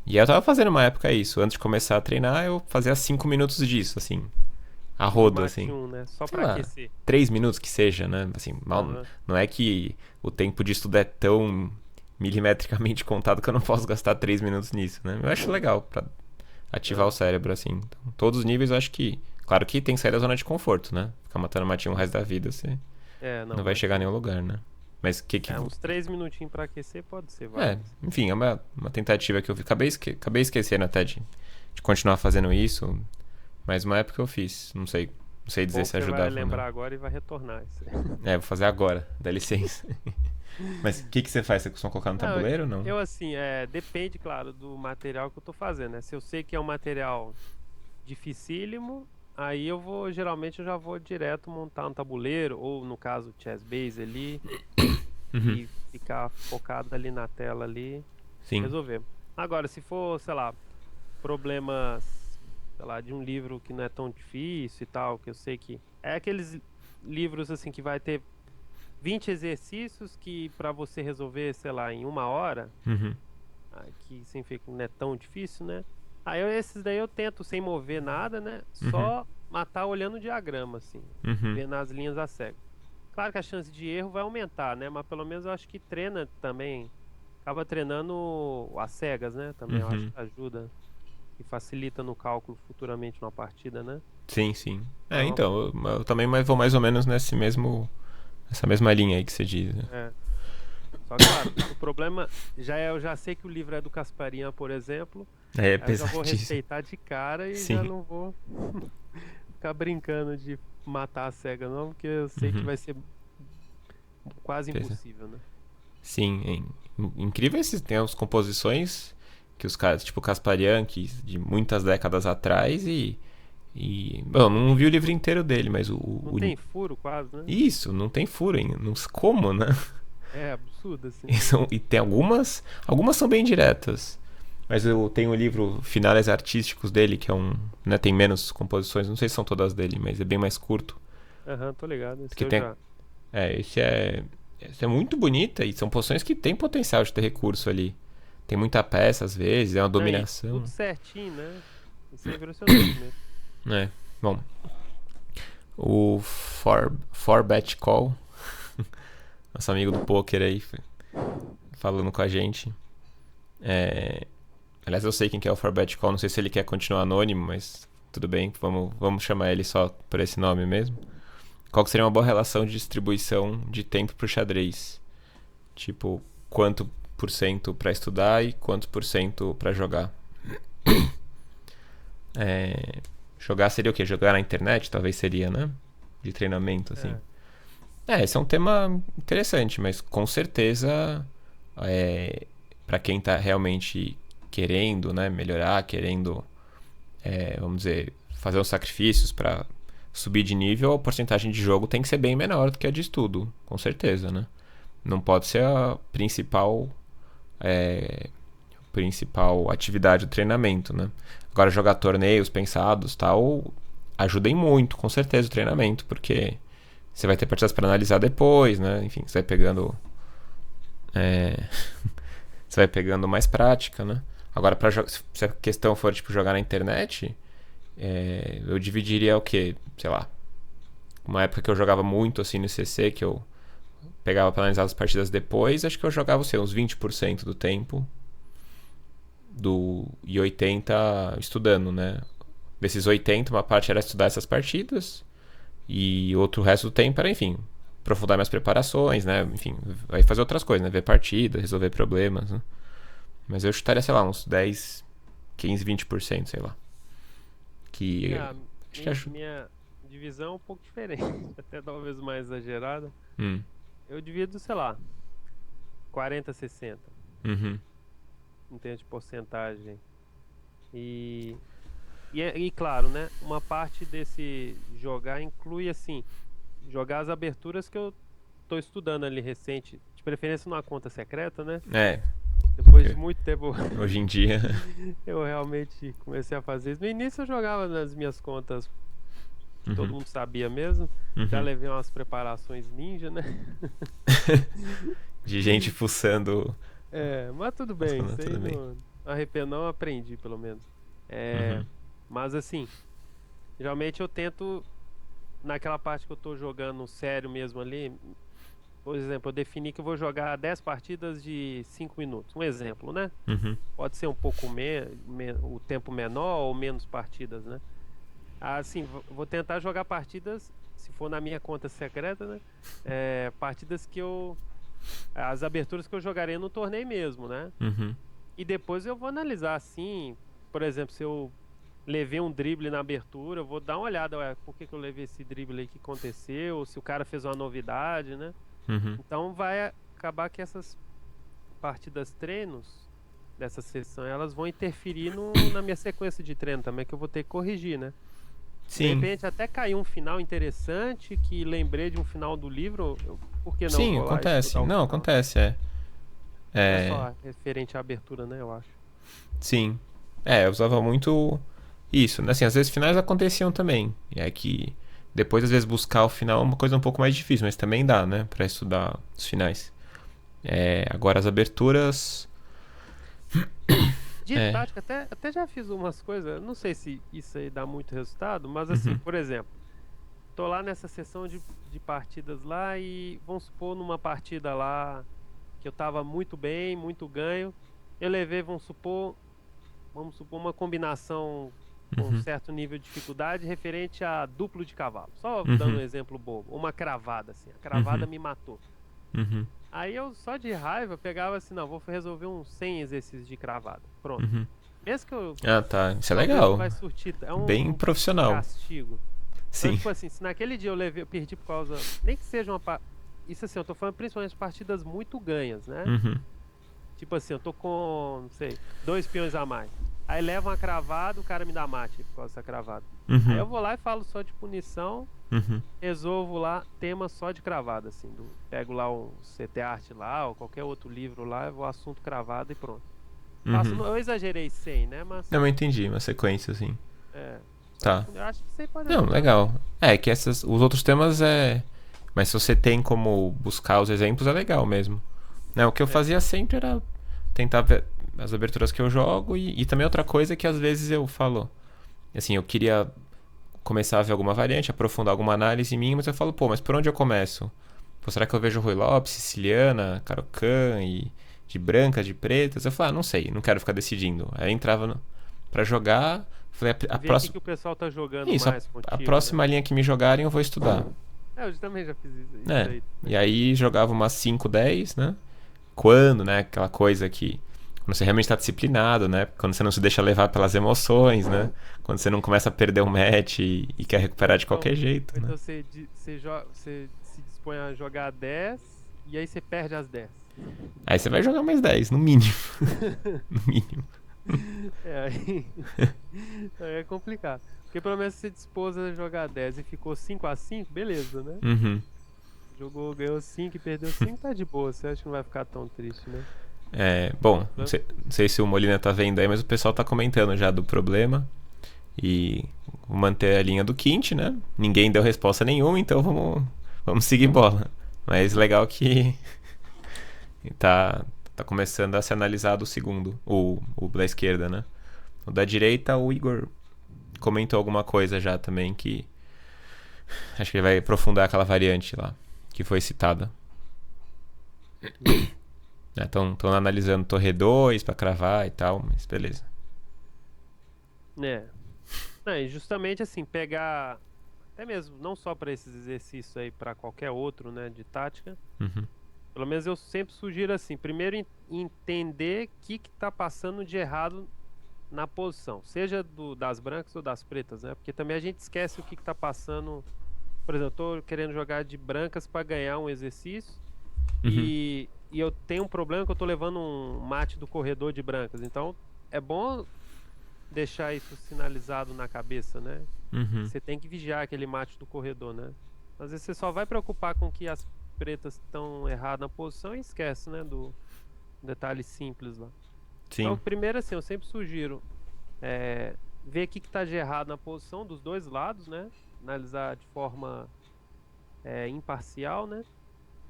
E eu tava fazendo uma época isso. Antes de começar a treinar, eu fazia 5 minutos disso, assim. A De rodo, mate assim. 1, né? Só Sei pra lá, aquecer. 3 minutos que seja, né? Assim, mal, Aham. não é que o tempo de estudo é tão milimetricamente contado que eu não posso gastar 3 minutos nisso, né? Eu acho legal pra ativar o Aham. cérebro, assim. Então, todos os níveis eu acho que. Claro que tem que sair da zona de conforto, né? Ficar matando matinho o resto da vida, você Não, não vai chegar a mate nenhum 1. lugar, né? Mas que. Uns 3 minutinhos pra aquecer pode ser É, válido. enfim, é uma tentativa que eu fiz. Acabei esquecendo até de continuar fazendo isso, mas uma época eu fiz. Não sei dizer Bom que se você vai ajudava ou não. lembrar agora e vai retornar isso. Vou fazer agora, dá licença. Mas o que você faz? Você costuma colocar no Não, tabuleiro ou não? eu assim, depende, claro, do material que eu tô fazendo, né? Se eu sei que é um material dificílimo, aí geralmente eu já vou direto montar um tabuleiro, ou no caso, Chess Base ali, Uhum. e ficar focado ali na tela ali, Sim. resolver. Agora, se for, sei lá, problemas, sei lá, de um livro que não é tão difícil e tal, que eu sei que é aqueles livros assim que vai ter 20 exercícios que pra você resolver, sei lá, em 1 hora, Uhum. que significa que não é tão difícil, né? Esses daí eu tento sem mover nada, né? Uhum. Só matar olhando o diagrama, assim, Uhum. vendo as linhas a cego. Claro que a chance de erro vai aumentar, né? Mas pelo menos eu acho que treina também, acaba treinando as cegas, né? Também eu acho Uhum. que ajuda e facilita no cálculo futuramente numa partida, né? Sim, sim. Então, Então, eu também vou mais ou menos nessa mesma linha aí que você diz, né? é. Só claro, o problema eu já sei que o livro é do Casparian, por exemplo. É Aí eu já vou pesadíssimo. respeitar de cara e já Sim. não vou ficar brincando de matar a cega, não, porque eu sei que Uhum. vai ser quase Pesa- impossível, né? Sim, incrível esses tem as composições que os caras, tipo Casparian, que de muitas décadas atrás bom, Não não tem vi o livro furo. inteiro dele, mas Não tem furo quase, né? isso, não tem furo ainda, não, como, né? É absurdo, assim, E, né? e tem algumas são bem diretas. Mas eu tenho o livro Finales Artísticos dele, que é né, tem menos composições, não sei se são todas dele, mas é bem mais curto. Aham, tô ligado. Esse Que eu tem, já. esse é muito bonita e são posições que tem potencial de ter recurso ali. Tem muita peça às vezes, é uma Não, e dominação, tudo certinho, né? Isso é impressionante mesmo. né? Bom, o Forbet Call, nosso amigo do poker aí, falando com a gente. É, aliás, eu sei quem que é o Forbet Call, não sei se ele quer continuar anônimo, mas tudo bem, vamos chamar ele só por esse nome mesmo. Qual que seria uma boa relação de distribuição de tempo pro xadrez? Tipo, quanto por cento pra estudar e quanto por cento pra jogar? Jogar seria o quê? Jogar na internet? Talvez seria, né? De treinamento, assim. É. Esse é um tema interessante, mas com certeza, é, para quem tá realmente querendo, né, melhorar, querendo, vamos dizer, fazer os sacrifícios para subir de nível, a porcentagem de jogo tem que ser bem menor do que a de estudo, com certeza, né? Não pode ser a principal principal atividade do treinamento, né? Agora, jogar torneios pensados, tal, ajudem muito, com certeza, o treinamento, porque você vai ter partidas para analisar depois, né? Enfim, você vai pegando você vai pegando mais prática, né? Agora, se a questão for tipo jogar na internet, eu dividiria o quê? Sei lá. Uma época que eu jogava muito assim no CC, que eu pegava para analisar as partidas depois, acho que eu jogava, sei, uns 20% do tempo e 80% estudando, né? Desses 80%, uma parte era estudar essas partidas e outro resto do tempo era, enfim, aprofundar minhas preparações, né? Enfim, vai fazer outras coisas, né? Ver partidas, resolver problemas, né? Mas eu chutaria, sei lá, uns 10, 15, 20%, sei lá. Que acho que ajuda. Minha divisão é um pouco diferente, até talvez mais exagerada. Hum. Eu divido, sei lá, 40, 60. Uhum. Em termos de porcentagem. E claro, né? Uma parte desse jogar inclui, assim, jogar as aberturas que eu tô estudando ali recente. De preferência numa conta secreta, né? Depois de muito tempo Hoje em dia. eu realmente comecei a fazer isso. No início eu jogava nas minhas contas que todo mundo sabia mesmo. Já levei umas preparações ninja, né? De gente fuçando. Mas tudo bem, Mas isso aí tudo bem. não arrependo, não aprendi pelo menos. Mas assim, geralmente eu tento, naquela parte que eu tô jogando sério mesmo ali, por exemplo, eu defini que eu vou jogar 10 partidas de 5 minutos. Um exemplo, né? Uhum. Pode ser um pouco o tempo menor ou menos partidas, né? Assim, vou tentar jogar partidas, se for na minha conta secreta, né? Partidas que as aberturas que eu jogarei no torneio mesmo, né? Uhum. E depois eu vou analisar assim, por exemplo, se eu levei um drible na abertura, eu vou dar uma olhada, por que eu levei esse drible aí, que aconteceu, se o cara fez uma novidade, né? Uhum. Então vai acabar que essas partidas treinos dessa sessão, elas vão interferir na minha sequência de treino também, que eu vou ter que corrigir, né? Sim. De repente até caiu um final interessante, que lembrei de um final do livro, por que não Sim, vou lá acontece. estudar o Não, final? acontece, Não é só referente à abertura, né, eu acho. Sim. Eu usava muito isso. Assim, às vezes finais aconteciam também. E é que depois, às vezes, buscar o final é uma coisa um pouco mais difícil, mas também dá, né? Pra estudar os finais. Agora as aberturas. De tática, até já fiz umas coisas, não sei se isso aí dá muito resultado, mas assim, por exemplo, tô lá nessa sessão de partidas lá e vamos supor numa partida lá que eu tava muito bem, muito ganho, eu levei, vamos supor uma combinação com um certo nível de dificuldade referente a duplo de cavalo. Só dando um exemplo bobo, uma cravada assim, a cravada me matou. Uhum. Aí eu só de raiva pegava assim, não, vou resolver uns 100 exercícios de cravada. Pronto. Mesmo que eu... Tá. Isso é talvez legal. não vai surtir, Bem profissional. castigo. Sim. Então, tipo assim, se naquele dia eu perdi por causa... Nem que seja isso assim, eu tô falando principalmente de partidas muito ganhas, né? Tipo assim, eu tô com, não sei, 2 peões a mais. Aí leva uma cravada, o cara me dá mate por causa dessa cravada. Aí eu vou lá e falo só de punição, resolvo lá tema só de cravada, assim. Pego lá um CT Art lá, ou qualquer outro livro lá, eu vou assunto cravada e pronto. Eu exagerei 100, né? Mas... Não, eu entendi, uma sequência, assim. Tá. Eu acho que isso aí pode Não, ajudar. legal. Que os outros temas Mas se você tem como buscar os exemplos, é legal mesmo. O que eu fazia sempre era tentar ver as aberturas que eu jogo e também outra coisa que às vezes eu falo. Assim, eu queria começar a ver alguma variante, aprofundar alguma análise em mim, mas eu falo, mas por onde eu começo? Será que eu vejo Rui Lopes, Siciliana, Caro-Kann e de brancas, de pretas? Eu falo, não sei, não quero ficar decidindo. Aí eu entrava pra jogar, falei, a Ver próxima... que o pessoal tá jogando Isso, mais contigo, a próxima linha que me jogarem eu vou estudar. eu também já fiz isso aí. E aí jogava umas 5, 10, né? Quando, né? Aquela coisa que... Quando você realmente tá disciplinado, né? Quando você não se deixa levar pelas emoções, né? Quando você não começa a perder o match e quer recuperar de qualquer jeito, então né? você se dispõe a jogar 10 e aí você perde as 10. Aí você vai jogar mais 10, no mínimo. No mínimo. Aí é complicado. Porque pelo menos você dispôs a jogar 10 e ficou 5-5, beleza, né? Ganhou 5 e perdeu 5, tá de boa. Você acha que não vai ficar tão triste, né? Bom, não sei se o Molina tá vendo aí, mas o pessoal tá comentando já do problema. E vou manter a linha do Quinte, né? Ninguém deu resposta nenhuma, então vamos seguir bola. Mas legal que tá começando a ser analisado o segundo, o da esquerda, né? O da direita, o Igor comentou alguma coisa já também que acho que ele vai aprofundar aquela variante lá que foi citada. Estão analisando Torre 2 pra cravar e tal, mas beleza. Não, e justamente assim, pegar até mesmo, não só para esses exercícios aí, para qualquer outro, né, de tática. Uhum. Pelo menos eu sempre sugiro assim, primeiro entender o que tá passando de errado na posição, seja das brancas ou das pretas, né? Porque também a gente esquece o que tá passando. Por exemplo, eu tô querendo jogar de brancas para ganhar um exercício e eu tenho um problema que eu tô levando um mate do corredor de brancas. Então, é bom deixar isso sinalizado na cabeça, né? Você tem que vigiar aquele mate do corredor, né? Às vezes você só vai preocupar com que as pretas estão erradas na posição e esquece, né? Do detalhe simples lá. Sim. Então, primeiro assim, eu sempre sugiro ver o que tá de errado na posição dos dois lados, né? Analisar de forma imparcial, né?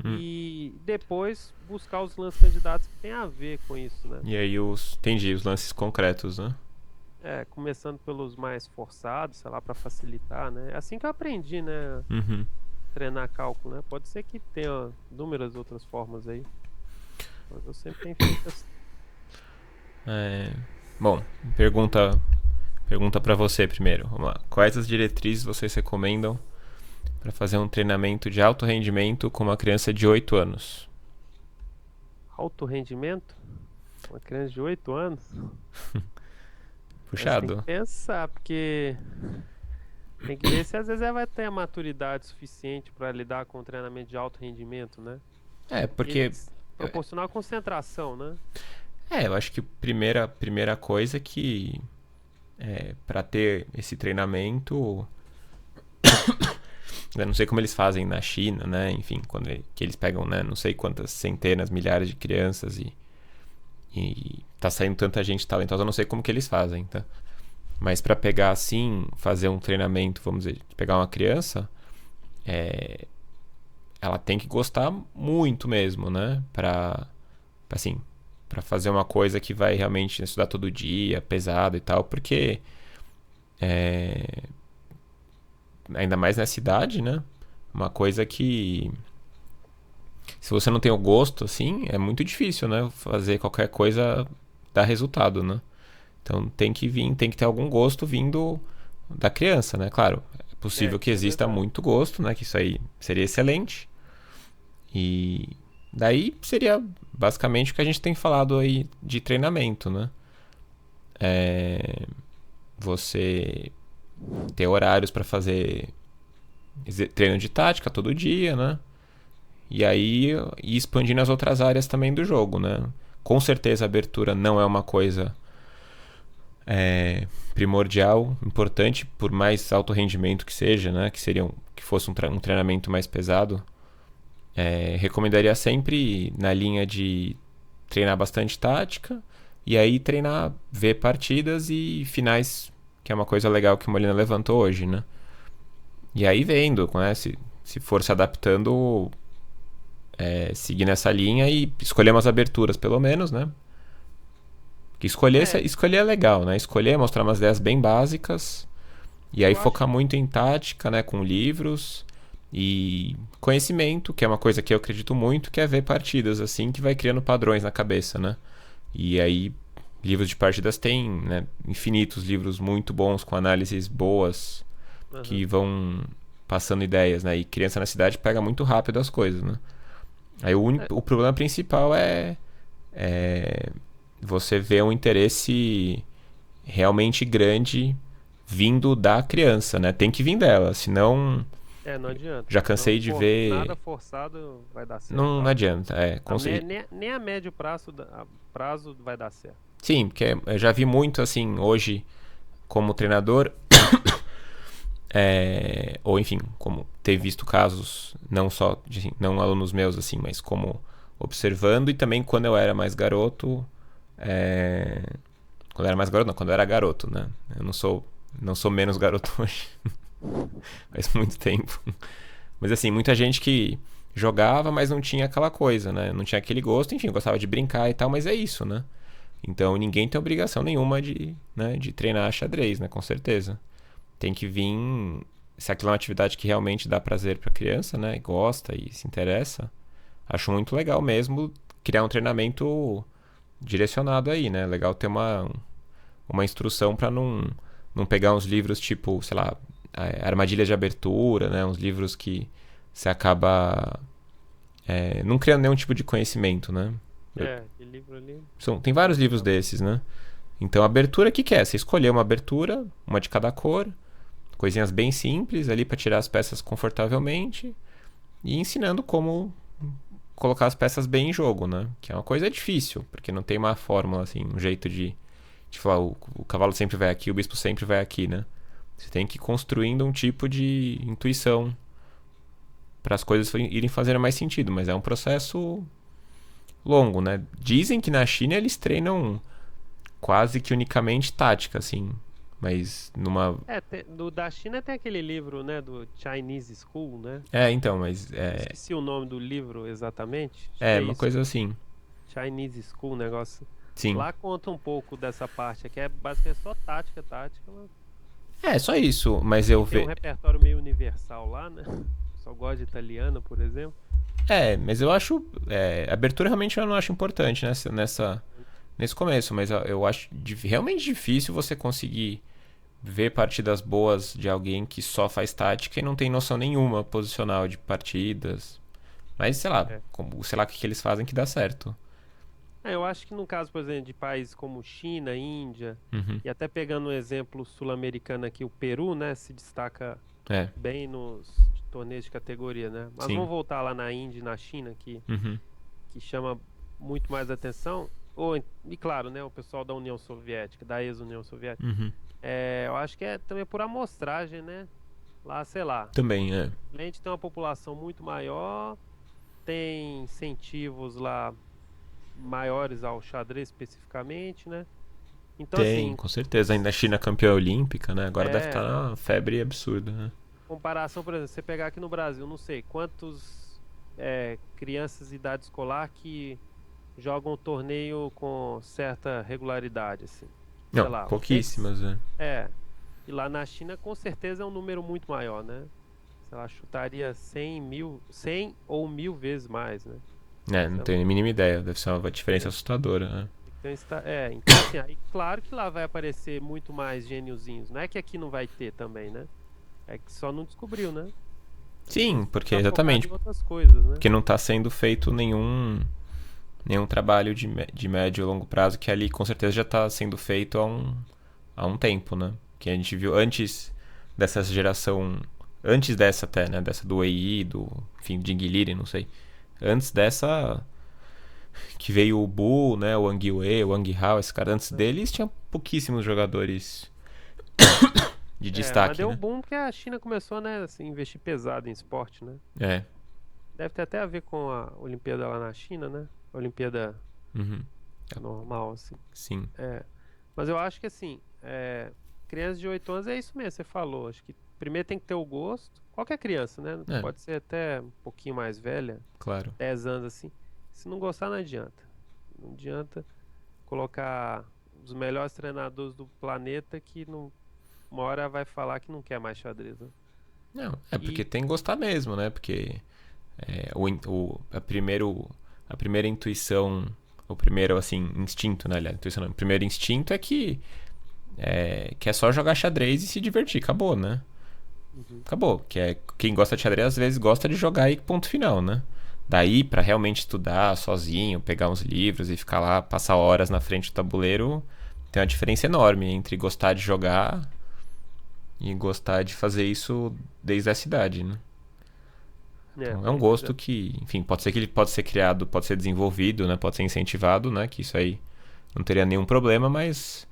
E depois buscar os lances candidatos que tem a ver com isso, né? E aí entendi, os lances concretos, né? Começando pelos mais forçados, sei lá, para facilitar, né? É assim que eu aprendi, né? Treinar cálculo, né? Pode ser que tenha inúmeras outras formas aí. Mas eu sempre tenho feito assim. Bom, pergunta para você primeiro. Vamos lá. Quais as diretrizes vocês recomendam para fazer um treinamento de alto rendimento com uma criança de 8 anos? Alto rendimento? Uma criança de 8 anos? Puxado. Tem que pensar, porque tem que ver se às vezes ela vai ter a maturidade suficiente para lidar com um treinamento de alto rendimento, né? Porque proporcionar concentração, né? Eu acho que primeira coisa é que para ter esse treinamento, eu não sei como eles fazem na China, né? Enfim, que eles pegam, né, não sei quantas centenas, milhares de crianças e tá saindo tanta gente talentosa, eu não sei como que eles fazem, tá? Mas para pegar assim, fazer um treinamento, vamos dizer, pegar uma criança, ela tem que gostar muito mesmo, né? Pra fazer uma coisa que vai realmente estudar todo dia, pesado e tal, porque ainda mais nessa idade, né? Uma coisa que se você não tem o gosto, assim, é muito difícil, né? Fazer qualquer coisa dar resultado, né? Então tem que ter algum gosto vindo da criança, né? Claro, é possível que exista muito gosto, né? Que isso aí seria excelente. E daí seria basicamente o que a gente tem falado aí de treinamento, né? Você ter horários para fazer treino de tática todo dia, né? E aí ir expandindo as outras áreas também do jogo, né? Com certeza a abertura não é uma coisa primordial, importante, por mais alto rendimento que seja, né? Que fosse um treinamento mais pesado. Recomendaria sempre na linha de treinar bastante tática e aí ver partidas e finais, que é uma coisa legal que o Molina levantou hoje, né? E aí vendo, né? Se for se adaptando, seguir nessa linha e escolher umas aberturas, pelo menos, né? Que escolher é legal, né? Escolher, mostrar umas ideias bem básicas e aí focar muito em tática, né? Com livros e conhecimento, que é uma coisa que eu acredito muito, que é ver partidas, assim, que vai criando padrões na cabeça, né? E aí, livros de partidas tem, né, infinitos livros muito bons, com análises boas, que vão passando ideias, né? E criança na cidade pega muito rápido as coisas, né? Aí o problema principal é você ver um interesse realmente grande vindo da criança, né? Tem que vir dela, senão... não adianta. Já cansei de ver... Nada forçado vai dar certo. Não adianta, nem a médio prazo vai dar certo. Sim, porque eu já vi muito, assim, hoje, como treinador, ou enfim, como ter visto casos, não só, não alunos meus, assim, mas como observando, e também quando eu era mais garoto, quando eu era mais garoto, não, quando eu era garoto, né? Eu não sou menos garoto hoje. Faz muito tempo. Mas assim, muita gente que jogava, mas não tinha aquela coisa, né? Não tinha aquele gosto, enfim, gostava de brincar e tal, mas é isso, né? Então ninguém tem obrigação nenhuma de, né, de treinar xadrez, né? Com certeza. Tem que vir. Se aquilo é uma atividade que realmente dá prazer pra criança, né? E gosta e se interessa, acho muito legal mesmo criar um treinamento direcionado aí, né? Legal ter uma instrução pra não pegar uns livros tipo, sei lá, armadilhas de abertura, né? Uns livros que você acaba não criando nenhum tipo de conhecimento, né? Que livro ali. Tem vários livros desses, né? Então, abertura, o que que é? Você escolher uma abertura, uma de cada cor, coisinhas bem simples ali para tirar as peças confortavelmente e ensinando como colocar as peças bem em jogo, né? Que é uma coisa difícil, porque não tem uma fórmula, assim, um jeito de falar o cavalo sempre vai aqui, o bispo sempre vai aqui, né? Você tem que ir construindo um tipo de intuição para as coisas irem fazendo mais sentido, mas é um processo longo, né? Dizem que na China eles treinam quase que unicamente tática, assim. Mas numa. Da China tem aquele livro, né, do Chinese School, né? Então, mas. Esqueci o nome do livro exatamente. Acho que É, é uma isso. coisa assim. Chinese School, negócio. Sim. Lá conta um pouco dessa parte, que é basicamente só tática, mas É, só isso. Mas eu tem um vejo. repertório meio universal lá, né? Só gosta de italiano, por exemplo. Mas eu acho. Abertura realmente eu não acho importante nesse começo, mas eu acho realmente difícil você conseguir ver partidas boas de alguém que só faz tática e não tem noção nenhuma posicional de partidas. Mas sei lá, É. sei lá o que eles fazem que dá certo. Eu acho que no caso, por exemplo, de países como China, Índia, Uhum. e até pegando um exemplo sul-americano aqui, o Peru, né, se destaca É, bem nos torneios de categoria, né? Mas sim. vamos voltar lá na Índia e na China, Uhum. que chama muito mais atenção. E claro, né, o pessoal da União Soviética, da ex-União Soviética. Uhum. Eu acho que é também por amostragem, né? Lá, sei lá, Também, é. além de ter uma população muito maior, tem incentivos lá maiores ao xadrez especificamente, né? Então, Tem, assim, com certeza. Ainda a China campeã olímpica, né? Agora deve estar não. uma febre absurda, né? Comparação, por exemplo, você pegar aqui no Brasil, não sei quantos crianças de idade escolar que jogam o torneio com certa regularidade, assim. Sei Não, lá, pouquíssimas, né? E lá na China, com certeza, é um número muito maior, né? Sei lá, chutaria 100 ou 1000 vezes mais, né? Não Sei lá. tenho a mínima ideia. Deve ser uma diferença assustadora, né? Então assim, aí claro que lá vai aparecer muito mais gêniozinhos. Não é que aqui não vai ter também, né? É que só não descobriu, né? Sim, porque Tá focado exatamente. em outras coisas, né? Porque não está sendo feito nenhum trabalho de médio e longo prazo que ali com certeza já está sendo feito há um tempo, né? Que a gente viu antes dessa geração, antes dessa até, né? Dessa do Wei, enfim, de Guilherme, não sei. Antes dessa que veio o Bu, né? O Wang Wei, o Wang Hao, esses caras antes deles tinha pouquíssimos jogadores de Mas destaque, deu né? boom porque a China começou, né, assim, investir pesado em esporte, né? É. Deve ter até a ver com a Olimpíada lá na China, né? A Olimpíada Uhum. normal, assim. Sim. Mas eu acho que, assim, criança de 8 anos é isso mesmo, você falou. Acho que primeiro tem que ter o gosto. Qualquer criança, né? É, Pode ser até um pouquinho mais velha, claro. 10 anos, assim. Se não gostar, não adianta. Não adianta colocar os melhores treinadores do planeta que uma hora vai falar que não quer mais xadrez, né? Não, porque E tem que gostar mesmo, né? Porque a primeira intuição, o primeiro, assim, instinto, né? Aliás, intuição não, o primeiro instinto é que é só jogar xadrez e se divertir, acabou, né? Uhum. Acabou. Quem gosta de xadrez às vezes gosta de jogar e ponto final, né? Daí, pra realmente estudar sozinho, pegar uns livros e ficar lá, passar horas na frente do tabuleiro, tem uma diferença enorme entre gostar de jogar e gostar de fazer isso desde essa idade, né? Então, é um Pois é. gosto que, enfim, pode ser que ele pode ser criado, pode ser desenvolvido, né? Pode ser incentivado, né? Que isso aí não teria nenhum problema, mas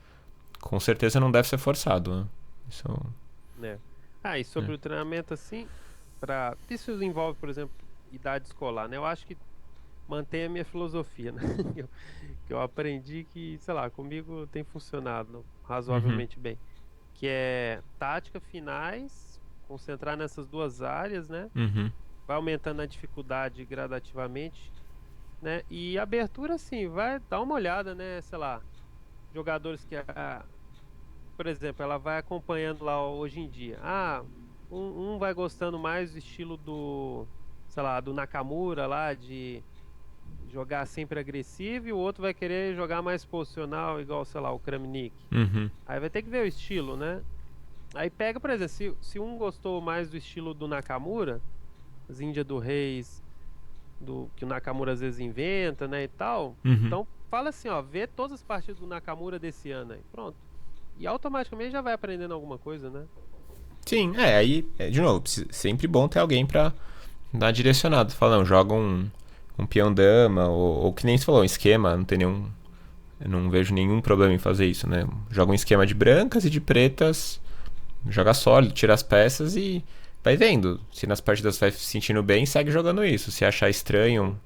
com certeza não deve ser forçado, né? Isso, Né? E sobre né? o treinamento, assim, isso envolve, por exemplo, idade escolar, né? Eu acho que mantenho a minha filosofia, né? Que eu, que eu aprendi que, sei lá, comigo tem funcionado Uhum, razoavelmente bem. Que é tática, finais, concentrar nessas duas áreas, né? uhum, Vai aumentando a dificuldade gradativamente, né? E abertura, assim, vai dar uma olhada, né? Sei lá, jogadores que, por exemplo, ela vai acompanhando lá hoje em dia. Um vai gostando mais do estilo do, sei lá, do Nakamura lá, de jogar sempre agressivo, e o outro vai querer jogar mais posicional, igual, sei lá, o Kramnik. uhum. Aí vai ter que ver o estilo, né? Aí pega, por exemplo, se um gostou mais do estilo do Nakamura, as Índia do Reis, do que o Nakamura às vezes inventa, né, e tal. Uhum. Então fala assim, ó, vê todas as partidas do Nakamura desse ano aí. Pronto. E automaticamente já vai aprendendo alguma coisa, né? Sim, aí, de novo, sempre bom ter alguém pra dar direcionado. Fala, não, joga um peão dama, ou que nem você falou, um esquema, não tem nenhum. Eu não vejo nenhum problema em fazer isso, né? Joga um esquema de brancas e de pretas, joga sólido, tira as peças e vai vendo. Se nas partidas vai se sentindo bem, segue jogando isso. Se achar estranho,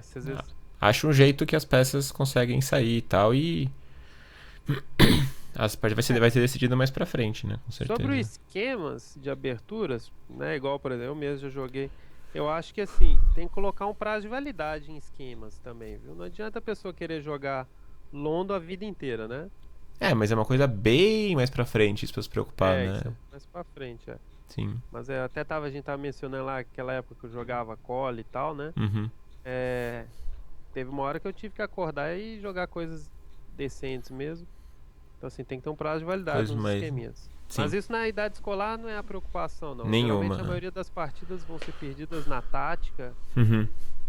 Se às vezes. acha um jeito que as peças conseguem sair e tal. E as partidas É, vai ser decidido mais pra frente, né? Com sobre os certeza. esquemas de aberturas, né? Igual, por exemplo, eu mesmo já joguei. Eu acho que assim, tem que colocar um prazo de validade em esquemas também, viu? Não adianta a pessoa querer jogar Londo a vida inteira, né? Mas é uma coisa bem mais pra frente isso pra se preocupar, né? Isso é mais pra frente, é. Sim. Mas a gente tava mencionando lá aquela época que eu jogava Call e tal, né? Uhum. É, teve uma hora que eu tive que acordar e jogar coisas decentes mesmo. Então, assim, tem que ter um prazo de validade Coisas nos mais. esqueminhas. Mas Sim. isso na idade escolar não é a preocupação, não. Geralmente a Nenhuma. maioria das partidas vão ser perdidas na tática Uhum.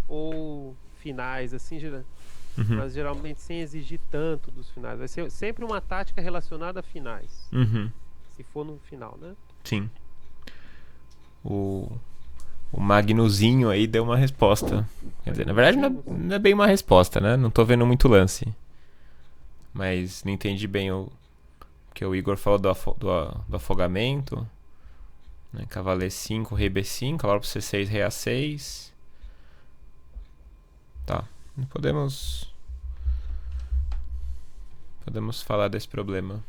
ou finais, assim, Uhum. mas geralmente sem exigir tanto dos finais. Vai ser sempre uma tática relacionada a finais, Uhum. se for no final, né? Sim. O, o Magnuzinho aí deu uma resposta. Quer dizer, na verdade Magnuzinho, não é bem uma resposta, né? Não tô vendo muito lance. Mas não entendi bem o que o Igor falou do afogamento. Né? Cavaleiro 5, rei B5, cavalo pro C6, rei A6. Tá. Podemos. Podemos falar desse problema.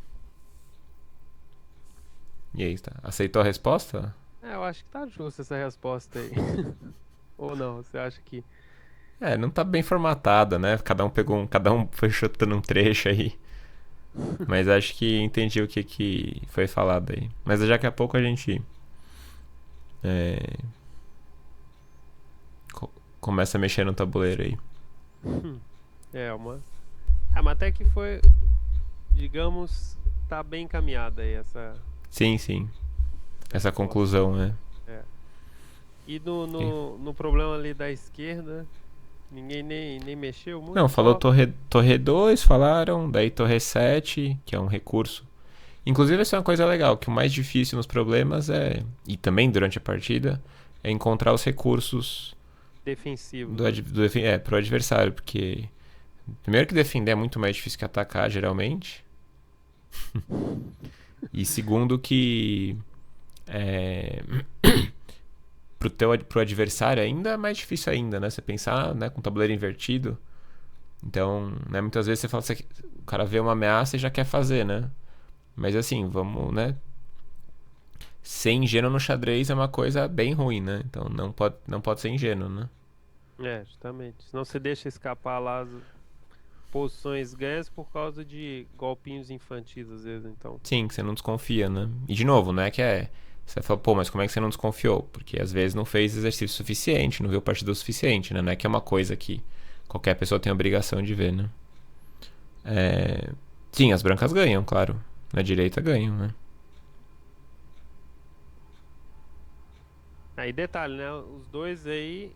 E aí, tá? Aceitou a resposta? eu acho que tá justa essa resposta aí. Ou não, você acha que. Não tá bem formatada, né? Cada um pegou um. Cada um foi chutando um trecho aí. Mas acho que entendi o que foi falado aí. Mas daqui a pouco a gente é, começa a mexer no tabuleiro aí. É, uma. Mas até que foi, digamos, tá bem encaminhada aí Sim, sim. essa Essa resposta. conclusão, né? É. E no, Ok. no, no problema ali da esquerda, ninguém nem mexeu Não, muito, falou só. torre 2, falaram, daí torre 7, que é um recurso. Inclusive, essa é uma coisa legal, que o mais difícil nos problemas é, e também durante a partida, é encontrar os recursos Defensivos, né? pro adversário, porque primeiro que defender é muito mais difícil que atacar, geralmente. E segundo que é, pro adversário ainda é mais difícil ainda, né? Você pensar, né, com o tabuleiro invertido. Então, né, muitas vezes você fala, o cara vê uma ameaça e já quer fazer, né? Mas assim, vamos, né? Ser ingênuo no xadrez é uma coisa bem ruim, né? Então não pode ser ingênuo, né? Justamente. Senão você deixa escapar lá as posições ganhas por causa de golpinhos infantis, às vezes, então. Sim, que você não desconfia, né? E de novo, não é que é. Você fala, pô, mas como é que você não desconfiou? Porque às vezes não fez exercício suficiente, não viu partida o suficiente, né? Não é que é uma coisa que qualquer pessoa tem a obrigação de ver, né? É... Sim, as brancas ganham, claro. Na direita ganham, né? Aí detalhe, né? Os dois aí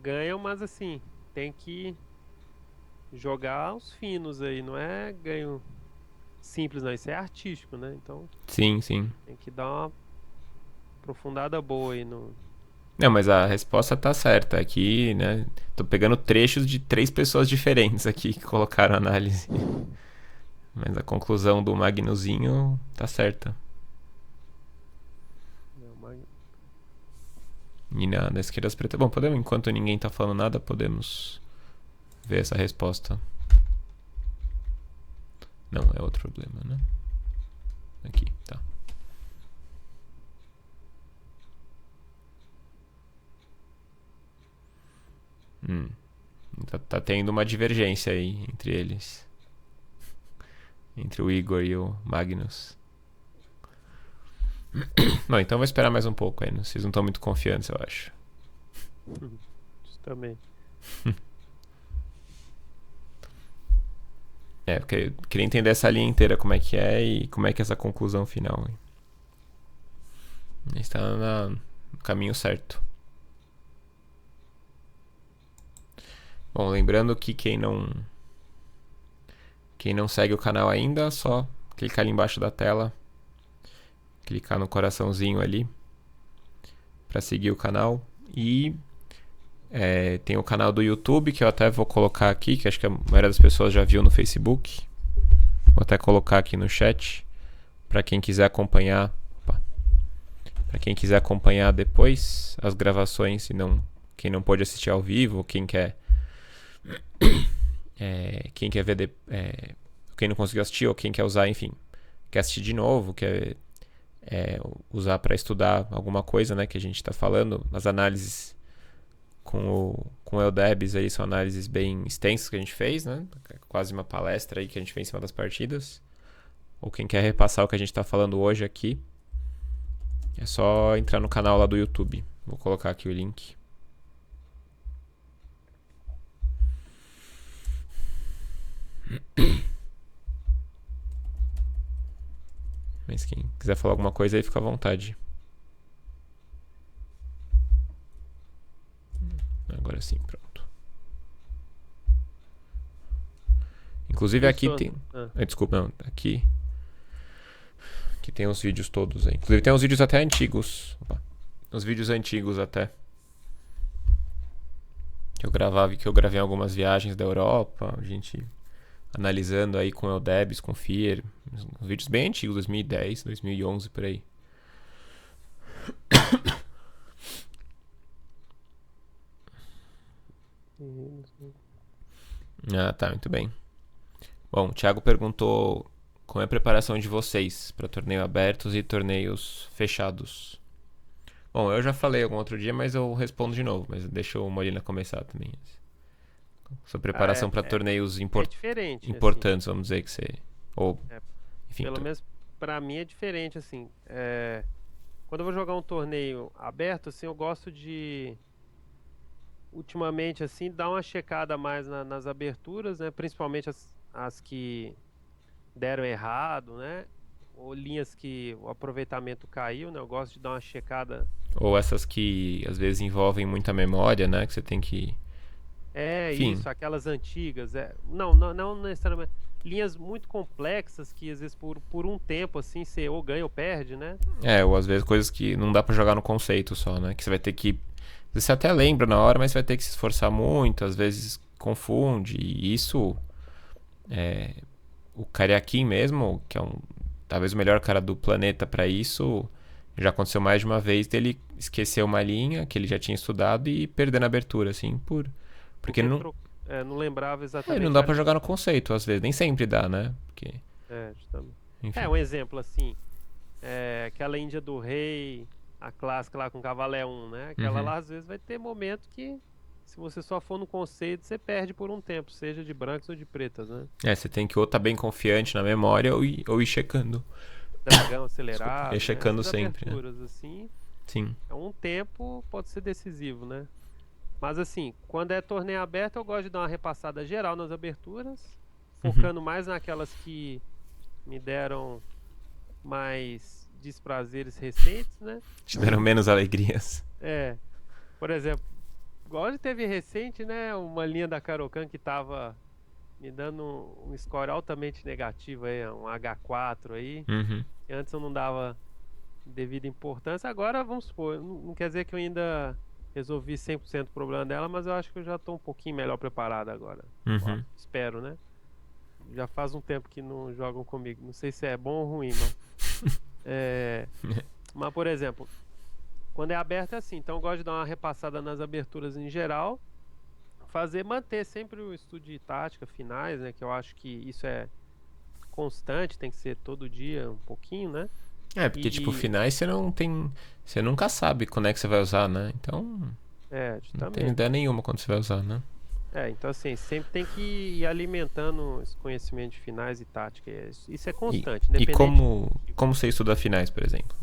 ganham, mas assim, tem que jogar os finos aí, não é ganho simples, não. Isso é artístico, né? Então Sim, sim. tem que dar uma aprofundada boa aí no. Não, mas a resposta tá certa. Aqui, né? Tô pegando trechos de 3 pessoas diferentes aqui que colocaram a análise. Mas a conclusão do Magnuzinho tá certa. no E na esquerda as pretas. Bom, podemos, enquanto ninguém tá falando nada, podemos ver essa resposta. Não, é outro problema, né? Aqui, tá. Tá tendo uma divergência aí entre eles. Entre o Igor e o Magnus. Bom, então vou esperar mais um pouco aí. Vocês não estão muito confiantes, eu acho. Justamente. Eu queria entender essa linha inteira, como é que é e como é que é essa conclusão final. Está no caminho certo. Bom, lembrando que quem não segue o canal ainda, só clicar ali embaixo da tela, clicar no coraçãozinho ali para seguir o canal. E tem o canal do YouTube, que eu até vou colocar aqui, que acho que a maioria das pessoas já viu no Facebook. Vou até colocar aqui no chat para quem quiser acompanhar. Para quem quiser acompanhar depois as gravações, quem não pôde assistir ao vivo, quem quer ver, quem não conseguiu assistir ou quem quer usar, enfim, quer assistir de novo, quer usar para estudar alguma coisa, né, que a gente está falando. As análises com o Eudebs aí são análises bem extensas que a gente fez, né, quase uma palestra aí que a gente fez em cima das partidas. Ou quem quer repassar o que a gente está falando hoje aqui, é só entrar no canal lá do YouTube. Vou colocar aqui o link. Mas quem quiser falar alguma coisa aí, fica à vontade. Agora sim, pronto. Inclusive aqui tem... Desculpa, não. Aqui tem os vídeos todos aí. Inclusive tem uns vídeos até antigos. Uns vídeos antigos até. Que eu gravei em algumas viagens da Europa. A gente analisando aí com o Eudebs, com o Fier. Uns vídeos bem antigos, 2010, 2011, por aí. Tá, muito bem. Bom, o Thiago perguntou como é a preparação de vocês para torneios abertos e torneios fechados. Bom, eu já falei algum outro dia, mas eu respondo de novo. Mas deixa o Molina começar também. Sua preparação para torneios diferente, importantes, assim. Vamos dizer que você... enfim, pelo menos para mim é diferente, assim. Quando eu vou jogar um torneio aberto, assim, eu gosto de... ultimamente, assim, dar uma checada mais nas aberturas, né? Principalmente as que deram errado, né? Ou linhas que o aproveitamento caiu, né? Eu gosto de dar uma checada. Ou essas que às vezes envolvem muita memória, né? Que você tem que... Enfim. Isso, aquelas antigas. Não necessariamente. Linhas muito complexas que às vezes por um tempo, assim, você ou ganha ou perde, né? Ou às vezes coisas que não dá pra jogar no conceito só, né? Que você vai ter que... Você até lembra na hora, mas você vai ter que se esforçar muito, às vezes confunde. E isso... O Karyakin mesmo, que é talvez o melhor cara do planeta pra isso, já aconteceu mais de uma vez dele esquecer uma linha que ele já tinha estudado e perder na abertura, assim, porque não lembrava exatamente. Não dá pra jogar no conceito, às vezes. Nem sempre dá, né? Porque... justamente. Enfim. Um exemplo, assim, aquela Índia do Rei, a clássica lá com Cavalé 1, né? Aquela lá, às vezes, vai ter momento que, se você só for no conceito, você perde por um tempo, seja de brancos ou de pretas, né? Você tem que ou estar bem confiante na memória ou ir checando. Dragão acelerado. Ir checando, né? Sempre. Aberturas, assim, sim. Um tempo pode ser decisivo, né? Mas assim, quando é torneio aberto, eu gosto de dar uma repassada geral nas aberturas, focando mais naquelas que me deram mais desprazeres recentes, né? Te deram menos alegrias. Por exemplo, igual teve recente, né? Uma linha da Caro-Kann que tava me dando um score altamente negativo aí, um H4 aí. E antes eu não dava devida importância. Agora, vamos supor, não quer dizer que eu ainda resolvi 100% o problema dela, mas eu acho que eu já tô um pouquinho melhor preparado agora. Espero, né? Já faz um tempo que não jogam comigo. Não sei se é bom ou ruim, mas... Mas, por exemplo, Quando é aberto é assim, então eu gosto de dar uma repassada nas aberturas em geral, manter sempre o estudo de tática, finais, né? Que eu acho que isso é constante, tem que ser todo dia um pouquinho, né? É, porque, tipo, E finais você não tem. Você nunca sabe quando é que você vai usar, né? Então, não tem justamente. ideia nenhuma quando você vai usar, né? Então assim, sempre tem que ir alimentando esse conhecimento de finais e tática. Isso é E, constante, e independente do tipo. como você estuda finais, por exemplo?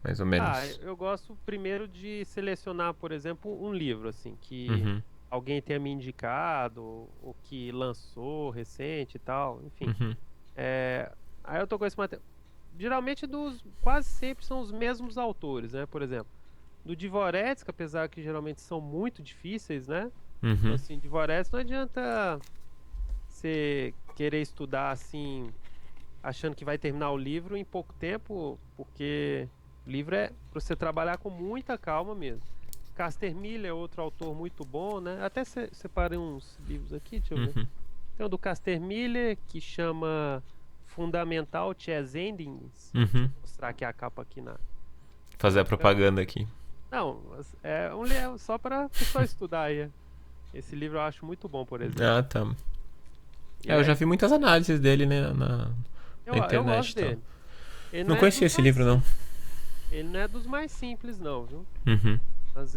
Mais ou menos. Eu gosto primeiro de selecionar, por exemplo, um livro, assim, que Uhum, alguém tenha me indicado, ou que lançou recente e tal, enfim. uhum, É, aí eu tô com esse material. Geralmente quase sempre são os mesmos autores, né? Por exemplo, do Dvoretsky, apesar que geralmente são muito difíceis, né? Então, uhum. assim, Dvoretsky não adianta você querer estudar assim, achando que vai terminar o livro em pouco tempo, porque o livro é para você trabalhar com muita calma mesmo. Castermilha é outro autor muito bom, né? Até separei uns livros aqui, deixa eu ver. Uhum. Tem o do Castermilha, que chama Fundamental Chess Endings. Deixa Uhum. eu mostrar aqui a capa aqui Fazer a na câmera. propaganda aqui. Não, é um livro só para pessoa estudar aí. Esse livro eu acho muito bom, por exemplo. Ah, tá. E É, eu já é, vi muitas análises dele, né, na eu internet gosto e tal. dele. Ele não Não é conhecia dos esse mais livro, não. simples. Ele não é dos mais simples, não, viu? Uhum. Mas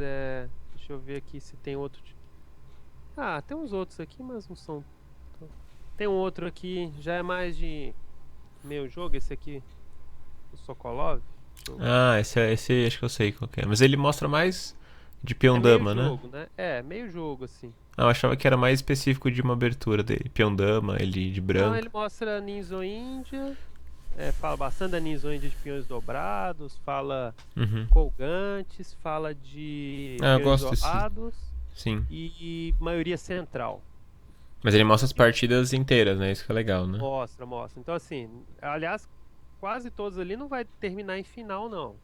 deixa eu ver aqui se tem outro. Ah, tem uns outros aqui, mas não são. Tem um outro aqui, já é mais de meio jogo, esse aqui, o Sokolov. Deixa eu- Ah, esse acho que eu sei qual que é. Mas ele mostra mais de É meio peão-dama, né? jogo, né? É, meio jogo, assim. Ah, eu achava que era mais específico de uma abertura dele. Peão-dama, ele de Não, branco. ele mostra Ninja Índia, fala bastante da Ninja Índia de peões dobrados, fala Uhum. colgantes, fala de Ah, eu peões gosto desse. isolados Sim. e maioria central. Mas ele mostra as partidas inteiras, né? Isso que é legal, né? Mostra, mostra. Então, assim, aliás, quase todos ali não vai terminar em final, não.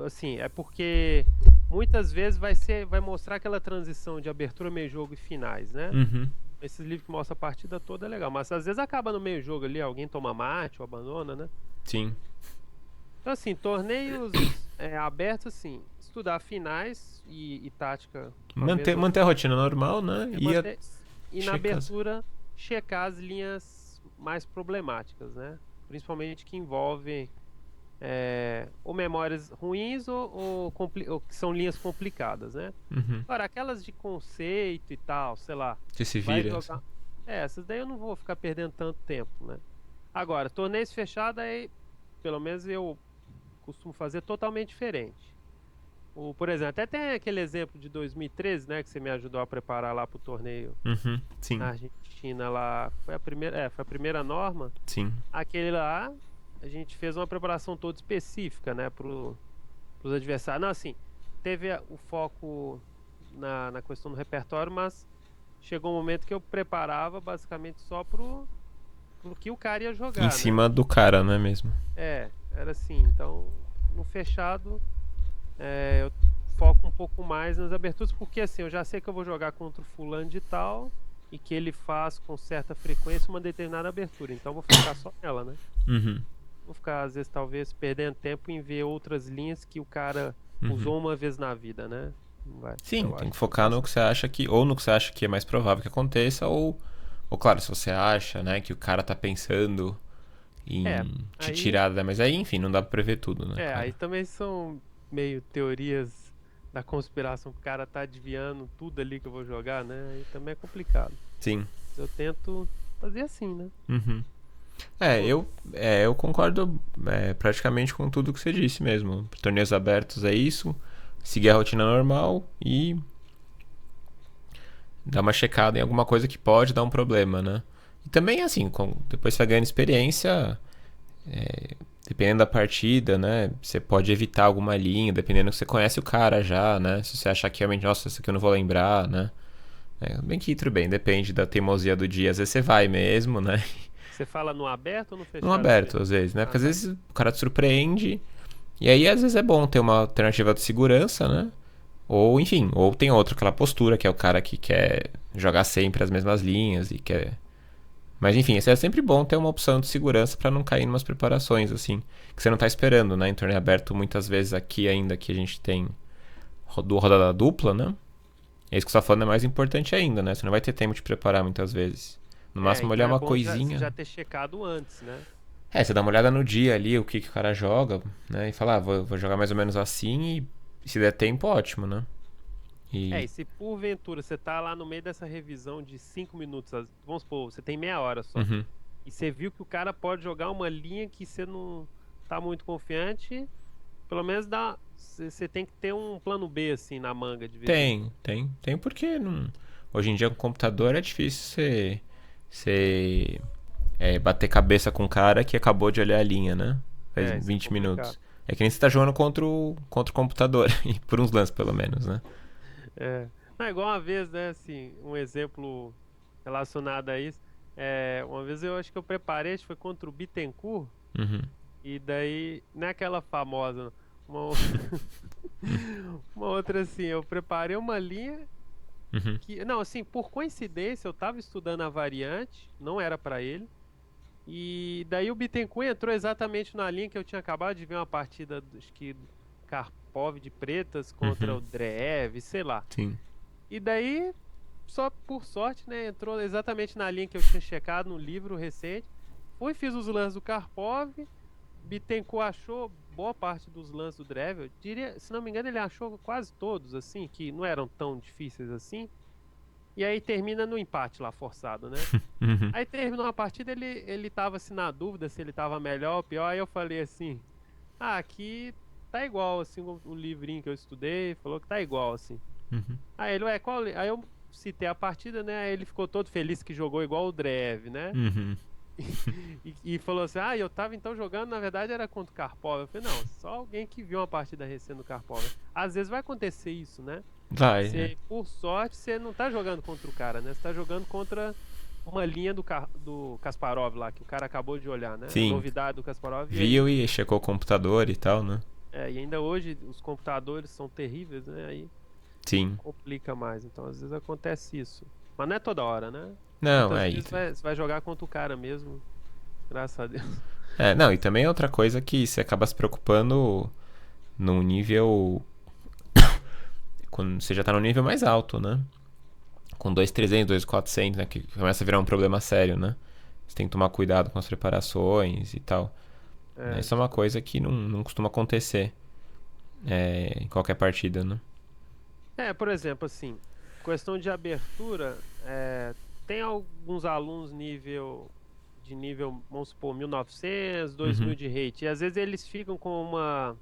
Assim, é porque muitas vezes vai mostrar aquela transição de abertura, meio jogo e finais, né? Uhum. Esses livros que mostram a partida toda é legal, mas às vezes acaba no meio jogo ali, alguém toma mate ou abandona, né? Sim. Então, assim, torneios abertos, assim, estudar finais e tática com a mesma Manter a rotina normal, né? é E manter, e na checar. abertura checar as linhas mais problemáticas, né? Principalmente que envolvem ou memórias ruins ou que são linhas complicadas, né? Uhum. Agora, aquelas de conceito e tal, sei lá, Que se vai vira, assim. jogar. Essas daí eu não vou ficar perdendo tanto tempo, né? Agora, torneios fechados aí, pelo menos eu costumo fazer totalmente diferente. Por exemplo, até tem aquele exemplo de 2013, né, que você me ajudou a preparar lá pro torneio Uhum. na Sim. Argentina lá, foi a primeira norma. Sim. Aquele lá, a gente fez uma preparação toda específica, né, pros adversários. Não, assim, teve o foco na questão do repertório, mas chegou um momento que eu preparava basicamente só pro que o cara ia Em jogar, né? cima do cara, não é mesmo? Era assim. Então, no fechado, eu foco um pouco mais nas aberturas, porque assim, eu já sei que eu vou jogar contra o fulano de tal e que ele faz com certa frequência uma determinada abertura. Então, eu vou focar só nela, né? Uhum. Vou ficar, às vezes, talvez, perdendo tempo em ver outras linhas que o cara Uhum. usou uma vez na vida, né? Não vai. Sim, Eu tem acho que que focar no passa. que você acha que. Ou no que você acha que é mais provável que aconteça, ou claro, se você acha, né, que o cara tá pensando É, em te aí, tirar, né? Mas aí, enfim, não dá pra prever tudo, né, aí cara? também são meio teorias da conspiração, que o cara tá desviando tudo ali que eu vou jogar, né? Aí também é complicado. Sim. Mas eu tento fazer assim, né? Uhum. Pô, Eu concordo praticamente com tudo que você disse mesmo. Torneios abertos é isso, seguir a rotina normal e dar uma checada em alguma coisa que pode dar um problema, né? E também, assim, depois você vai ganhando experiência, dependendo da partida, né? Você pode evitar alguma linha, dependendo que você conhece o cara já, né? Se você achar que realmente, nossa, isso aqui eu não vou lembrar, né? Bem que tudo bem, depende da teimosia do dia. Às vezes você vai mesmo, né? você fala no aberto ou no No fechado aberto, direito? às vezes, né? Ah, Porque às tá. vezes o cara te surpreende. E aí, às vezes, é bom ter uma alternativa de segurança, né? Ou, enfim, ou tem outra, aquela postura, que é o cara que quer jogar sempre as mesmas linhas e quer Mas enfim, é sempre bom ter uma opção de segurança pra não cair em umas preparações, assim, que você não tá esperando, né? Em torneio aberto, muitas vezes aqui ainda que a gente tem rodada dupla, né? É isso que você tá falando é mais importante ainda, né? Você não vai ter tempo de preparar muitas vezes. No máximo olhar Então é uma bom você coisinha. já ter checado antes, né? Você dá uma olhada no dia ali, o que o cara joga, né? E fala, vou jogar mais ou menos assim e se der tempo, ótimo, né? E E. se porventura você tá lá no meio dessa revisão de 5 minutos, vamos supor, você tem meia hora só, Uhum. e você viu que o cara pode jogar uma linha que você não tá muito confiante, pelo menos você tem que ter um plano B assim na manga de vez em quando. Tem porque não... hoje em dia com computador é difícil você bater cabeça com um cara que acabou de olhar a linha, né? Faz Isso é 20 complicado. minutos. É que nem você tá jogando contra o computador, por uns lances pelo menos, né? É. Não, igual uma vez, né, assim, um exemplo relacionado a isso. Uma vez eu acho que eu preparei, acho que foi contra o Bittencourt, Uhum. e daí, não é aquela famosa, uma, o- uma outra assim, eu preparei uma linha Uhum. que, não, assim, por coincidência, eu tava estudando a variante, não era pra ele, e daí o Bittencourt entrou exatamente na linha que eu tinha acabado de ver uma partida, acho que do Karpov de pretas contra Uhum. o Drev, sei lá. Sim. E daí, só por sorte, né, entrou exatamente na linha que eu tinha checado no livro recente. Fui, fiz os lances do Karpov, Bittencourt achou boa parte dos lances do Drev. Eu diria, se não me engano, ele achou quase todos, assim, que não eram tão difíceis assim. E aí termina no empate lá, forçado, né? Uhum. Aí terminou a partida, ele tava assim na dúvida se ele tava melhor ou pior. Aí eu falei assim: ah, aqui tá igual, assim, o livrinho que eu estudei, falou que tá igual, assim. Uhum. Aí ele, qual. Aí eu citei a partida, né? Aí ele ficou todo feliz que jogou igual o Drev, né? Uhum. E falou assim: ah, eu tava então jogando, na verdade era contra o Karpov. Eu falei: não, só alguém que viu uma partida recente do Karpov. Às vezes vai acontecer isso, né? Vai, é. Você, por sorte, você não tá jogando contra o cara, né? Você tá jogando contra uma linha do Kasparov lá, que o cara acabou de olhar, né? A Sim. novidade do Kasparov. E aí, Viu e checou o computador e tal, né? e ainda hoje os computadores são terríveis, né? Aí Sim. complica mais. Então, às vezes acontece isso. Mas não é toda hora, né? Não, Muitas é. vezes você vai jogar contra o cara mesmo, graças a Deus. Não, e também é outra coisa que você acaba se preocupando num nível. Quando você já tá no nível mais alto, né? Com 2.300, 2.400, né? Que começa a virar um problema sério, né? Você tem que tomar cuidado com as preparações e tal. Né? Isso é Isso uma é coisa que não costuma acontecer em qualquer partida, né? Por exemplo, assim, questão de abertura, tem alguns alunos nível, vamos supor, 1900, 2000 Uhum. de rate, e às vezes eles ficam com uma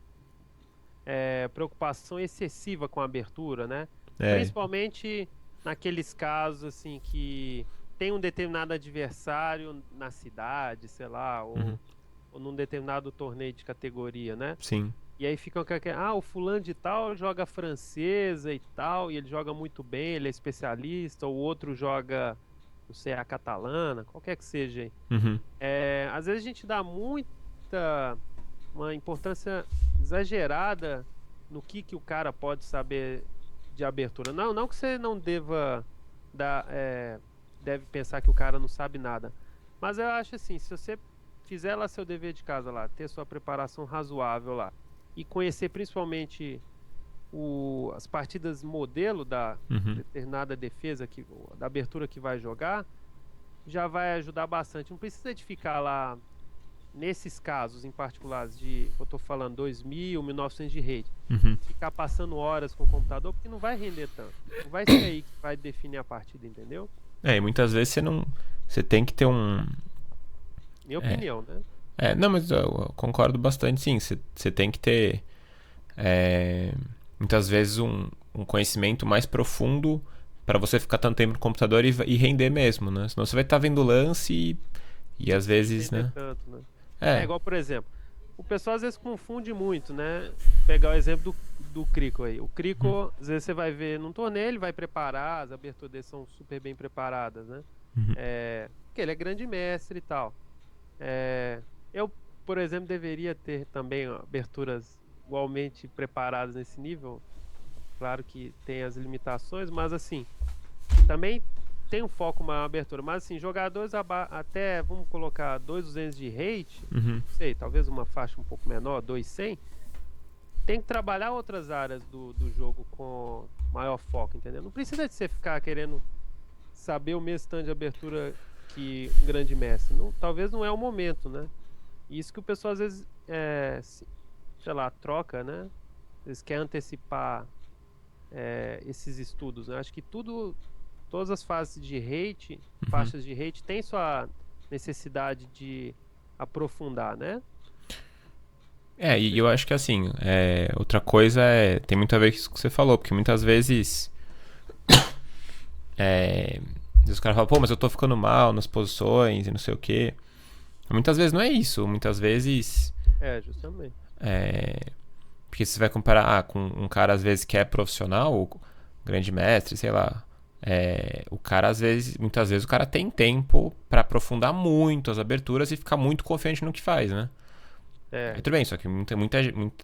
preocupação excessiva com a abertura, né? É. Principalmente naqueles casos, assim, que tem um determinado adversário na cidade, sei lá, Uhum. ou num determinado torneio de categoria, né? Sim. E aí ficam com aquele, o fulano de tal joga francesa e tal, e ele joga muito bem, ele é especialista, o outro joga, não sei, a catalana, qualquer que seja. Aí. Uhum. Às vezes a gente dá uma importância exagerada no que o cara pode saber de abertura. Não, não que você não dar, deve pensar que o cara não sabe nada. Mas eu acho assim, se você fizer lá seu dever de casa lá, ter sua preparação razoável lá, e conhecer principalmente as partidas modelo da Uhum. determinada defesa, da abertura que vai jogar, já vai ajudar bastante. Não precisa de ficar lá, nesses casos em particulares eu tô falando 2000, 1900 de rede, Uhum. ficar passando horas com o computador, porque não vai render tanto. Não vai ser aí que vai definir a partida, entendeu? E muitas vezes você não. Você tem que ter um. Minha É, opinião, né? não, mas eu concordo bastante, sim. Você tem que ter, é, muitas vezes, um conhecimento mais profundo para você ficar tanto tempo no computador e render mesmo, né? Senão você vai estar vendo lance e às Não vezes, render né? tanto, né? É É. igual, por exemplo, o pessoal às vezes confunde muito, né? Pegar o exemplo do Crico aí. O Uhum. Crico, às vezes você vai ver num torneio, ele vai preparar, as aberturas dele são super bem preparadas, né? Uhum. Porque ele é grande mestre e tal. Eu, por exemplo, deveria ter também aberturas igualmente preparadas nesse nível. Claro que tem as limitações, mas assim, também tem um foco maior na abertura. Mas assim, jogadores até, vamos colocar, 2.200 de rate, Uhum. não sei, talvez uma faixa um pouco menor, 2.100, tem que trabalhar outras áreas do jogo com maior foco, entendeu? Não precisa de você ficar querendo saber o mesmo tanto de abertura que um grande mestre. Não, talvez não é o momento, né? E isso que o pessoal às vezes, sei lá, troca, né? Eles querem antecipar esses estudos, né? Acho que todas as fases de rate, faixas de rate, tem sua necessidade de aprofundar, né? E eu acho que assim, outra coisa tem muito a ver com isso que você falou, porque muitas vezes os caras falam, pô, mas eu tô ficando mal nas posições e não sei o quê. Muitas vezes não é isso, muitas vezes Justamente. porque você vai comparar com um cara às vezes que é profissional, ou grande mestre, sei lá. O cara muitas vezes o cara tem tempo pra aprofundar muito as aberturas e ficar muito confiante no que faz, né? Tudo bem, só que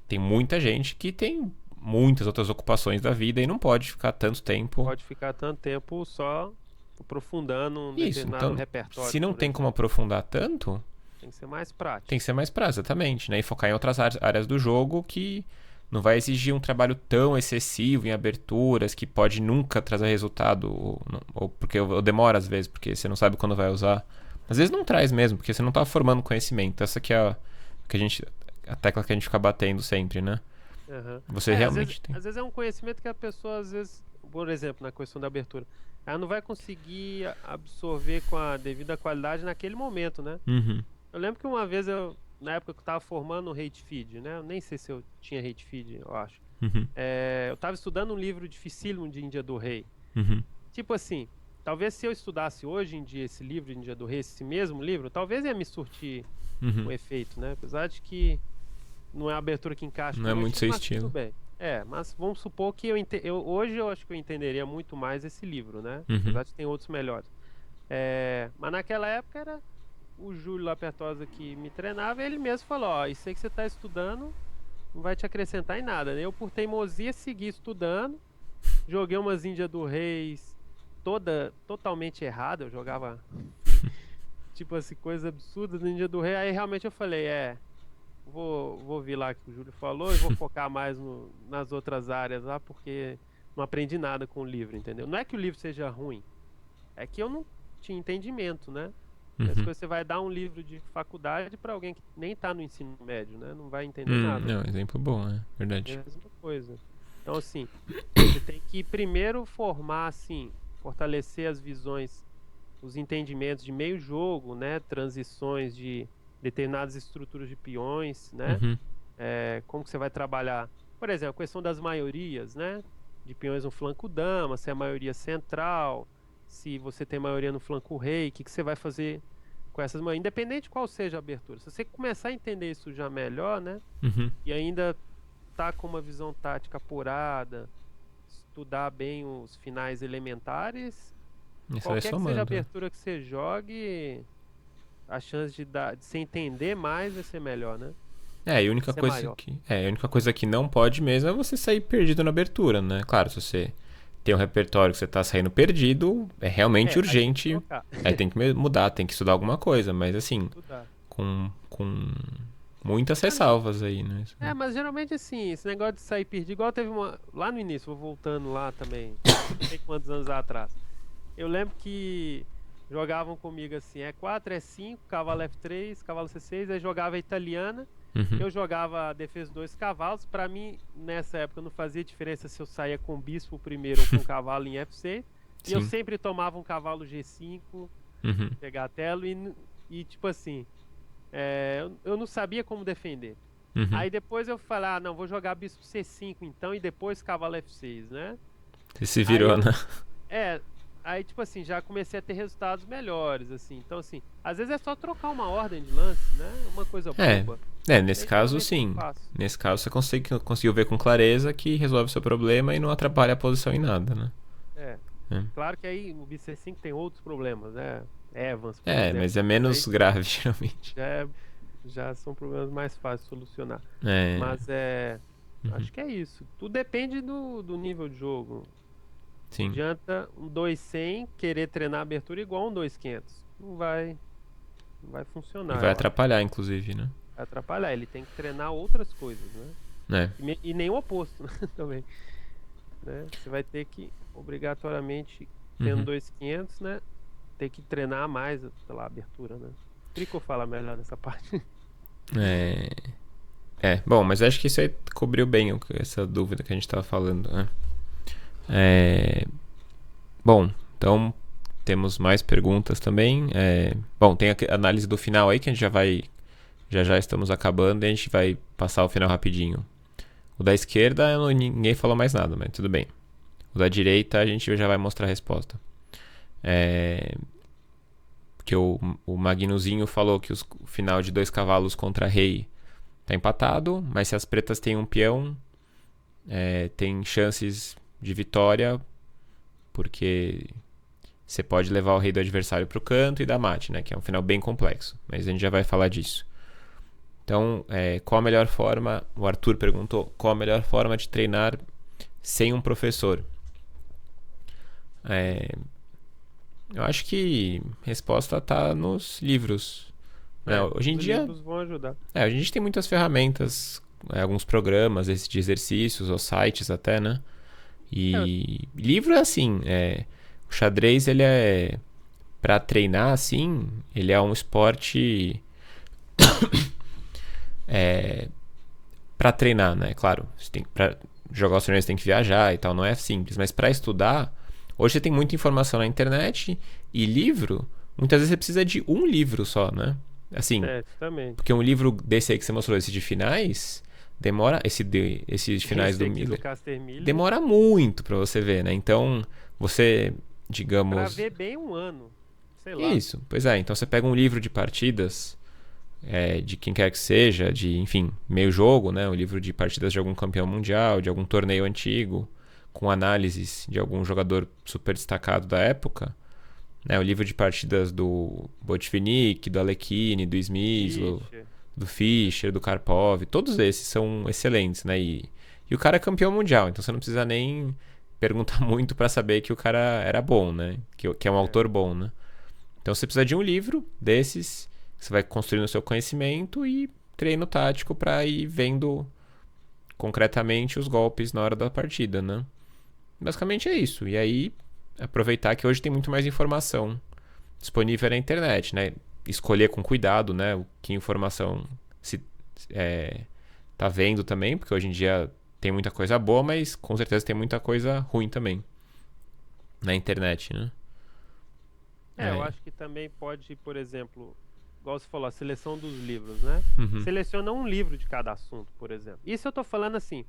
tem muita gente que tem muitas outras ocupações da vida e não pode ficar tanto tempo. Pode ficar tanto tempo só aprofundando um Isso, determinado então, repertório. se não tem como aprofundar tanto, tem que ser mais prático. tem que ser mais prático, exatamente, né? E focar em outras áreas do jogo que não vai exigir um trabalho tão excessivo em aberturas que pode nunca trazer resultado, ou porque demora às vezes, porque você não sabe quando vai usar. Às vezes não traz mesmo, porque você não tá formando conhecimento. Essa que é a tecla que a gente fica batendo sempre, né? Uhum. Você realmente às vezes é um conhecimento que a pessoa, às vezes, por exemplo, na questão da abertura, ela não vai conseguir absorver com a devida qualidade naquele momento, né? Uhum. Eu lembro que uma vez na época que eu tava formando o hate feed, né? Eu nem sei se eu tinha hate feed, eu acho. Uhum. Eu tava estudando um livro dificílimo de Índia do Rei. Uhum. Tipo assim, talvez se eu estudasse hoje em dia esse livro de Índia do Rei, esse mesmo livro, talvez ia me surtir um efeito, né? Apesar de que não é a abertura que encaixa. Não é muito seu mas estilo. Tudo bem. Mas vamos supor que hoje eu acho que eu entenderia muito mais esse livro, né? Uhum. Apesar de que tem outros melhores. Mas naquela época era o Júlio Lapertosa que me treinava, e ele mesmo falou, ó, isso aí que você tá estudando não vai te acrescentar em nada, né? Eu, por teimosia, segui estudando, joguei umas Índia do Reis totalmente errada, eu jogava tipo assim, coisas absurdas no Índia do Rei, aí realmente eu falei, vou vir lá que o Júlio falou e vou focar mais nas outras áreas lá, porque não aprendi nada com o livro, entendeu? Não é que o livro seja ruim, é que eu não tinha entendimento, né? As coisas você vai dar um livro de faculdade pra alguém que nem tá no ensino médio, né? Não vai entender nada. Não, exemplo bom, verdade. É a mesma coisa. Então, assim, você tem que primeiro formar, assim, fortalecer as visões, os entendimentos de meio jogo, né? Transições de determinadas estruturas de peões, né? Uhum. Como que você vai trabalhar, por exemplo, a questão das maiorias, né? De peões no flanco dama, se é a maioria central, se você tem maioria no flanco rei, o que você vai fazer com essas maiorias, independente de qual seja a abertura. Se você começar a entender isso já melhor, né? Uhum. E ainda tá com uma visão tática apurada, estudar bem os finais elementares, qualquer que seja a abertura que você jogue, a chance de você entender mais vai ser melhor, né? E a única coisa que não pode mesmo é você sair perdido na abertura, né? Claro, se você tem um repertório que você tá saindo perdido, é realmente urgente. Aí tem que mudar, tem que estudar alguma coisa, mas assim, com muitas ressalvas aí, né? Mas geralmente assim, esse negócio de sair perdido, igual teve lá no início, vou voltando lá também, não sei quantos anos atrás. Eu lembro que jogavam comigo assim, E4, E5, cavalo F3, cavalo C6, aí jogava a italiana. Eu jogava defesa 2 cavalos. Pra mim, nessa época, não fazia diferença se eu saía com o bispo primeiro ou com o cavalo em F6. E eu sempre tomava um cavalo G5, pegar a tela e tipo assim, eu não sabia como defender. Aí depois eu falei, não, vou jogar bispo C5 então, e depois cavalo F6, né? Você se virou, né? Aí, tipo assim, já comecei a ter resultados melhores, assim. Então, assim, às vezes é só trocar uma ordem de lance, né? Uma coisa boba. Nesse caso, sim. Nesse caso, você conseguiu ver com clareza que resolve o seu problema e não atrapalha a posição em nada, né? Claro que aí o BC5 tem outros problemas, né? Evans, por exemplo. Mas é menos grave, geralmente. Já são problemas mais fáceis de solucionar. Mas acho que é isso. Tudo depende do nível de jogo. Sim. Adianta um 2.100 querer treinar a abertura igual um 2.500. Não vai E funcionar, vai eu acho. atrapalhar, inclusive, né? Vai atrapalhar. Ele tem que treinar outras coisas, né? É. E nem o oposto, né? Também, né? Você vai ter que, obrigatoriamente, tendo Uhum. 2.500, né? Ter que treinar mais, sei lá, a abertura, né? Trico fala melhor dessa parte. É. Bom, mas acho que isso aí cobriu bem essa dúvida que a gente tava falando, né? É, bom, então temos mais perguntas também. Bom, tem a análise do final aí que a gente já vai. Já estamos acabando e a gente vai passar o final rapidinho. O da esquerda ninguém falou mais nada, mas tudo bem. O da direita a gente já vai mostrar a resposta. Porque o Magnuzinho falou que o final de 2 cavalos contra rei tá empatado, mas se as pretas têm um peão, tem chances de vitória, porque você pode levar o rei do adversário pro canto e dar mate, né? Que é um final bem complexo, mas a gente já vai falar disso. Então, qual a melhor forma? O Arthur perguntou qual a melhor forma de treinar sem um professor. Eu acho que a resposta tá nos livros. Né? Hoje em Os dia, livros vão ajudar. hoje a gente tem muitas ferramentas, alguns programas de exercícios ou sites até, né? É, E livro é assim, o xadrez ele é para treinar assim, ele é um esporte para treinar, né? Claro, você tem para jogar os torneios você tem que viajar e tal, não é simples, mas para estudar, hoje você tem muita informação na internet e livro, muitas vezes você precisa de um livro só, né? Assim, justamente. porque um livro desse aí que você mostrou, esse de finais, demora esses finais Esse do aqui do Miller, Caster Miller, demora muito para você ver, né? Então, você, pra digamos, ver bem um ano. Sei lá. isso, pois é, então você pega um livro de partidas de quem quer que seja, de, enfim, meio jogo, né? Um livro de partidas de algum campeão mundial, de algum torneio antigo, com análises de algum jogador super destacado da época, né? O livro de partidas do Botvinnik, do Alekhine, do Smysl, Ixi. do Fischer, do Karpov, todos esses são excelentes, né? E o cara é campeão mundial, então você não precisa nem perguntar muito para saber que o cara era bom, né? Que é um É, autor bom, né? Então você precisa de um livro desses, você vai construindo o seu conhecimento e treino tático para ir vendo concretamente os golpes na hora da partida, né? Basicamente é isso. E aí aproveitar que hoje tem muito mais informação disponível na internet, né? Escolher com cuidado, né? Que informação se tá vendo também, porque hoje em dia tem muita coisa boa, mas com certeza tem muita coisa ruim também na internet, né? eu É. acho que também pode, por exemplo, igual você falou, a seleção dos livros, né? Uhum. Seleciona um livro de cada assunto, por exemplo. Isso eu tô falando assim,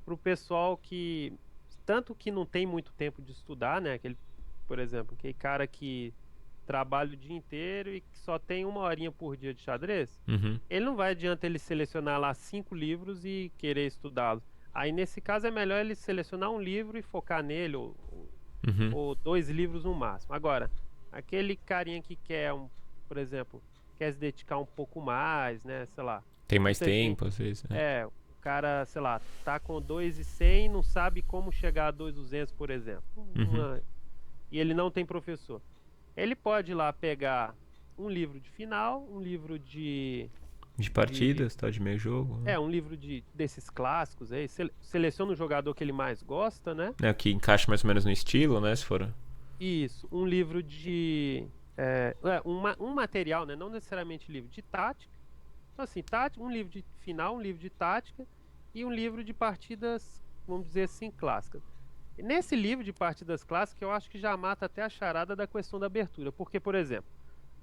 pro pessoal que, tanto que não tem muito tempo de estudar, né? Aquele, por exemplo, aquele cara que trabalha o dia inteiro e que só tem uma horinha por dia de xadrez, Uhum. ele não vai adianta ele selecionar lá 5 livros e querer estudá-los. Aí nesse caso é melhor ele selecionar um livro e focar nele, Uhum. ou 2 livros no máximo. Agora, aquele carinha que quer, por exemplo, quer se dedicar um pouco mais, né? Sei lá. Tem mais Muita gente. tempo, às vezes, né? O cara, sei lá, tá com 2.100 e não sabe como chegar a 2.200, por exemplo. Uhum. E ele não tem professor. Ele pode ir lá pegar um livro de final, um livro De de partidas, tal, de meio jogo. Né? um livro desses clássicos aí, seleciona o jogador que ele mais gosta, né? É, o que encaixa mais ou menos no estilo, né? Se for. Isso, um livro um material, né? Não necessariamente livro de tática. Então, assim, tática, um livro de final, um livro de tática e um livro de partidas, vamos dizer assim, clássicas. Nesse livro de partidas clássicas, eu acho que já mata até a charada da questão da abertura. Porque, por exemplo,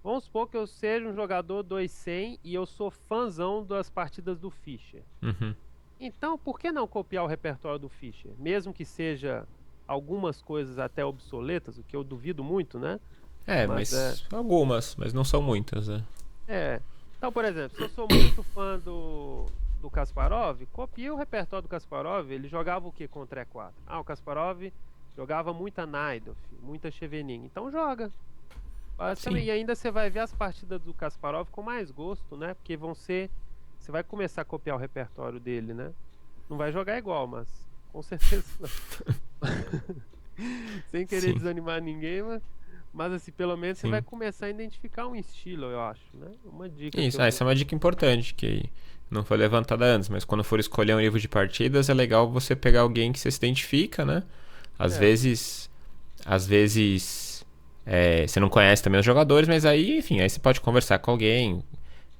vamos supor que eu seja um jogador 200 e eu sou fãzão das partidas do Fischer. Uhum. Então, por que não copiar o repertório do Fischer? Mesmo que seja algumas coisas até obsoletas, o que eu duvido muito, né? Mas Mas algumas, mas não são muitas, né? é. Então, por exemplo, se eu sou muito fã do Kasparov, copia o repertório do Kasparov. Ele jogava o que contra E4? O Kasparov jogava muita Naidov, muita Chevening. Então joga. Sim. Basicamente, e ainda você vai ver as partidas do Kasparov com mais gosto, né? Porque vão ser. Você vai começar a copiar o repertório dele, né? Não vai jogar igual, mas com certeza não. Sem querer Sim, desanimar ninguém, mas assim, pelo menos você vai sim. começar a identificar um estilo, eu acho, né? Uma dica que Isso, eu dou. essa é uma dica importante que não foi levantada antes, mas quando for escolher um livro de partidas, é legal você pegar alguém que você se identifica, né? Às É, vezes, às vezes você não conhece também os jogadores, mas aí, enfim, aí você pode conversar com alguém,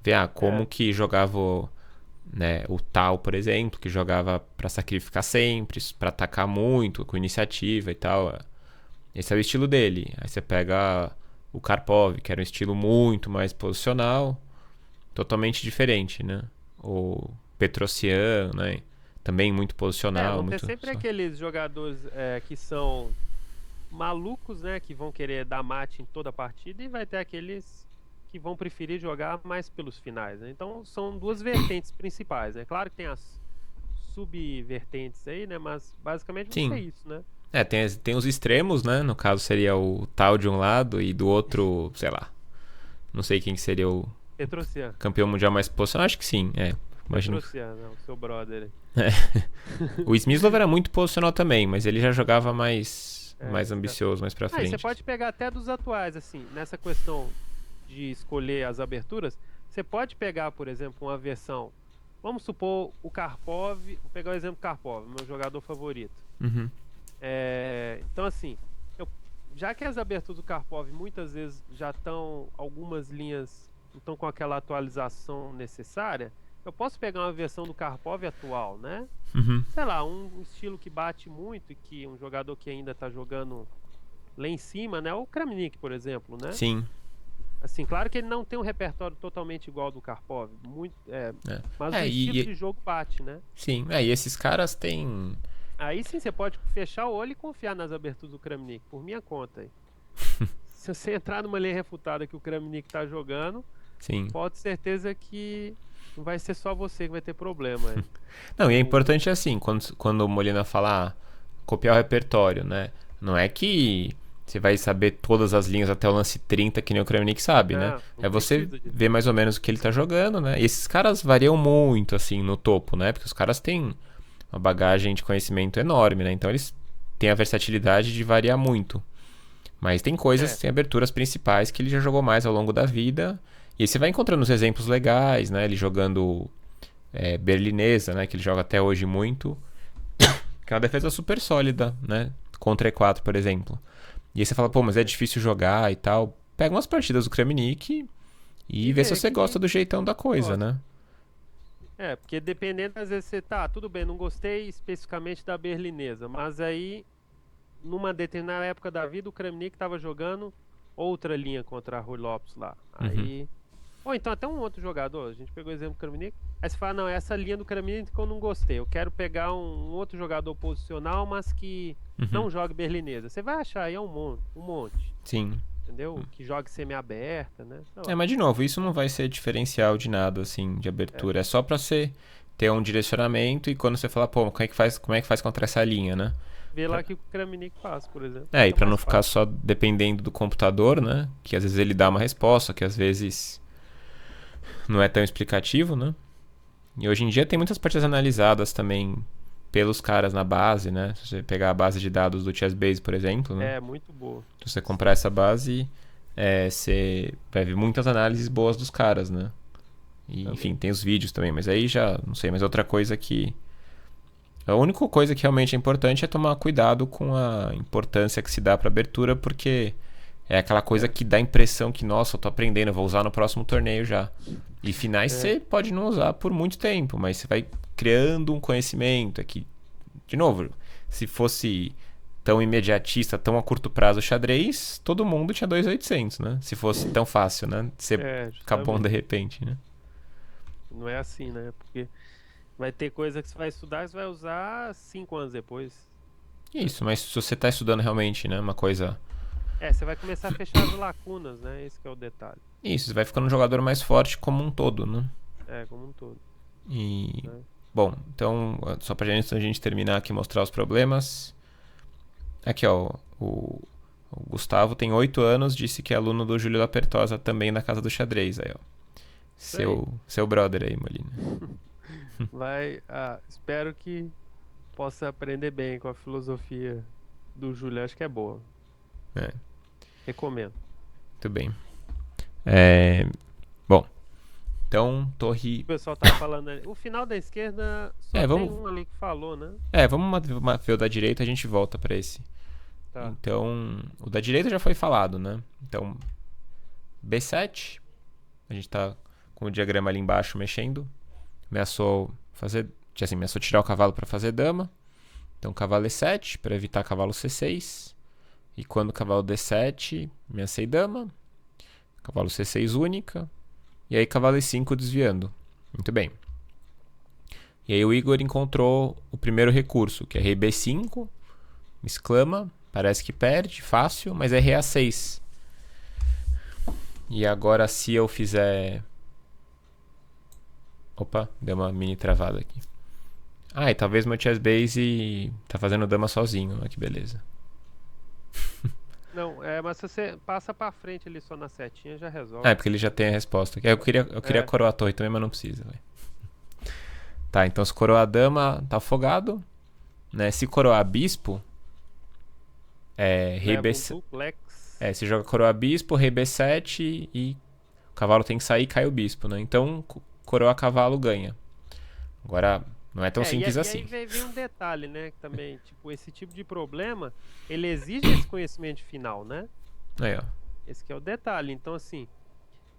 ver como é, que jogava né, o tal, por exemplo, que jogava pra sacrificar sempre, pra atacar muito, com iniciativa e tal. Esse é o estilo dele. Aí você pega o Karpov, que era um estilo muito mais posicional, totalmente diferente, né? O Petrosian, né? Também muito posicional, vão ter muito. sempre aqueles jogadores que são malucos, né? Que vão querer dar mate em toda a partida, e vai ter aqueles que vão preferir jogar mais pelos finais, né? Então são duas vertentes principais, né? Claro que tem as subvertentes aí, né? Mas basicamente vai ser Sim. isso, né? Tem os extremos, né? No caso seria o tal de um lado e do outro, sei lá. Não sei quem que seria o Petrosian. campeão mundial mais posicional. Acho que sim, Imagino que. Petrosian, não, seu brother aí. O Smyslov era muito posicional também, mas ele já jogava É, mais ambicioso, mais pra e você frente. pode pegar até dos atuais, assim, nessa questão de escolher as aberturas. Você pode pegar, por exemplo, uma versão. Vamos supor o Karpov. Vou pegar o exemplo do Karpov, meu jogador favorito. Uhum. Então, assim, eu- já que as aberturas do Karpov muitas vezes já estão, algumas linhas não estão com aquela atualização necessária, eu posso pegar uma versão do Karpov atual, né? Uhum. Sei lá, um estilo que bate muito e que um jogador que ainda está jogando lá em cima, né? O Kramnik, por exemplo, né? Sim. Assim, claro que ele não tem um repertório totalmente igual ao do Karpov, É. mas o É, estilo de jogo bate, né? sim. E esses caras têm. Aí sim você pode fechar o olho e confiar nas aberturas do Kramnik, por minha conta aí. Se você entrar numa linha refutada que o Kramnik tá jogando, Sim. pode ter certeza que não vai ser só você que vai ter problema aí. Não, e é O, importante assim, quando o Molina fala copiar o repertório, né? Não é que você vai saber todas as linhas até o lance 30 que nem o Kramnik sabe, né? não É você precisa disso. ver mais ou menos o que ele tá jogando, né? E esses caras variam muito, assim, no topo, né? Porque os caras têm uma bagagem de conhecimento enorme, né? Então eles têm a versatilidade de variar muito. Mas tem coisas, É, tem aberturas principais que ele já jogou mais ao longo da vida. E aí você vai encontrando os exemplos legais, né? Ele jogando berlinesa, né? Que ele joga até hoje muito. Que é uma defesa super sólida, né? Contra E4, por exemplo. E aí você fala, com pô, mas é certeza. difícil jogar e tal. Pega umas partidas do Kramnik e E vê se ver você gosta que do jeitão da coisa, gosta. né? Porque dependendo, às vezes você tá, tudo bem, não gostei especificamente da berlinesa, mas aí, numa determinada época da vida, o Kramnik tava jogando outra linha contra a Rui Lopes lá. Uhum. Aí. Ou então até um outro jogador, a gente pegou o exemplo do Kramnik. Aí você fala, não, essa linha do Kramnik que eu não gostei. Eu quero pegar um outro jogador posicional, mas que Uhum. não jogue berlinesa. Você vai achar aí um monte, Sim. entendeu? Que jogue semi-aberta, né? Sei lá. Mas de novo, isso não vai ser diferencial de nada, assim, de É, abertura. É só pra você ter um direcionamento e quando você falar, pô, como é que faz contra essa linha, né? vê lá Pra- o que o Kramnik faz, por exemplo. E Fica pra não mais ficar fácil. só dependendo do computador, né? Que às vezes ele dá uma resposta, que às vezes não é tão explicativo, né? E hoje em dia tem muitas partidas analisadas também pelos caras na base, né? Se você pegar a base de dados do Chessbase, por exemplo, né? É, muito boa. Se você comprar essa base, você vai ver muitas análises boas dos caras, né? E, enfim, Também. tem os vídeos também, mas aí já, não sei, mas outra coisa que. A única coisa que realmente é importante é tomar cuidado com a importância que se dá para abertura, porque é aquela coisa É, que dá a impressão que, nossa, eu tô aprendendo, eu vou usar no próximo torneio já. E finais é, você pode não usar por muito tempo, mas você vai criando um conhecimento. É que, de novo, se fosse tão imediatista, tão a curto prazo o xadrez, todo mundo tinha 2.800, né? Se fosse tão fácil, né? De você ficar bom de justamente. repente, né? Não é assim, né? Porque vai ter coisa que você vai estudar e você vai usar 5 anos depois, né? Isso, mas se você tá estudando realmente, né? Uma coisa. Você vai começar a fechar as lacunas, né? Esse que é o detalhe. Isso, você vai ficando um jogador mais forte como um todo, né? Como um todo, E. né? Bom, então, só pra gente, antes da gente terminar aqui e mostrar os problemas. Aqui, ó. O Gustavo tem 8 anos, disse que é aluno do Júlio Lapertosa também na Casa do Xadrez. Aí, ó. Isso aí. Seu brother aí, Molina. Espero que possa aprender bem com a filosofia do Júlio, acho que é boa. É, Recomendo. muito bem. É, bom, então O torre. pessoal tava falando ali. O final da esquerda só É, tem vamos. um ali que falou, né? Ver o da direita, a gente volta pra esse. Tá. Então, o da direita já foi falado, né? Então, B7, a gente tá com o diagrama ali embaixo mexendo. Ameaçou fazer, assim, ameaçou tirar o cavalo para fazer dama. Então, cavalo E7 para evitar cavalo C6. E quando o cavalo D7, ameacei dama. Cavalo C6 única. E aí cavalo E5 desviando. Muito bem. E aí o Igor encontrou o primeiro recurso, que é rei B5. Exclama, parece que perde, fácil, mas é rei A6. E agora se eu fizer... Opa, deu uma mini travada aqui. Ah, e talvez meu chess base tá fazendo dama sozinho. Olha que beleza. Não, mas se você passa pra frente ali só na setinha, já Ah, resolve. é porque ele já tem a resposta. Eu queria É, coroar a torre também, mas não precisa. Véio. Tá, então se coroar a dama, tá afogado. Né? Se coroar bispo, rei leva B... um duplex. se joga coroa bispo, rei B7 e o cavalo tem que sair e cai o bispo, né? Então coroa cavalo ganha. Agora, não é tão simples E aí assim. vem um detalhe, né? Que também, tipo, esse tipo de problema, ele exige esse conhecimento final, né? Aí, ó. Esse que é o detalhe. Então, assim,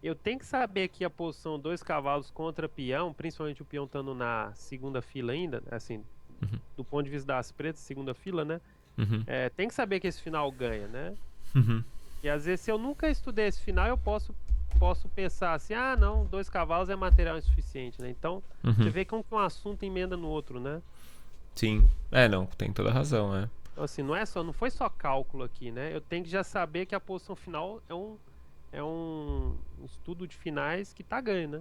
eu tenho que saber aqui a posição dois cavalos contra peão, principalmente o peão estando na segunda fila ainda, assim, Uhum. do ponto de vista das pretas, segunda fila, né? Uhum. Tem que saber que esse final ganha, né? Uhum. E às vezes, se eu nunca estudei esse final, eu posso pensar assim, ah, não, dois cavalos é material insuficiente, né? Então, você Uhum. vê como que um assunto emenda no outro, né? Sim. Não, tem toda a razão, né? Então, assim, não foi só cálculo aqui, né? Eu tenho que já saber que a posição final é um estudo de finais que tá ganho, né?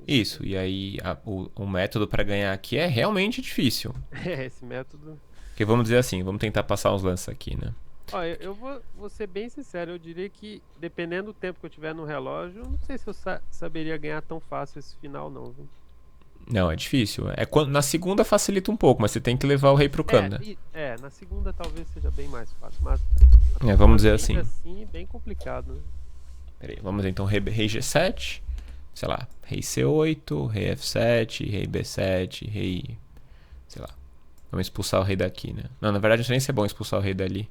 Isso, e aí o método para ganhar aqui é realmente difícil. Esse método. Porque vamos dizer assim, vamos tentar passar uns lances aqui, né? Ó, eu vou ser bem sincero, eu diria que dependendo do tempo que eu tiver no relógio, eu não sei se eu saberia ganhar tão fácil esse final, não, viu? Não, é difícil. Na segunda facilita um pouco, mas você tem que levar o rei pro canto, né? Na segunda talvez seja bem mais fácil, mas Vamos dizer ainda assim. assim bem complicado, né? Peraí, vamos então rei G7, sei lá, rei C8, rei F7, rei B7, rei, sei lá. Vamos expulsar o rei daqui, né? Não, na verdade não sei nem se é bom expulsar o rei dali.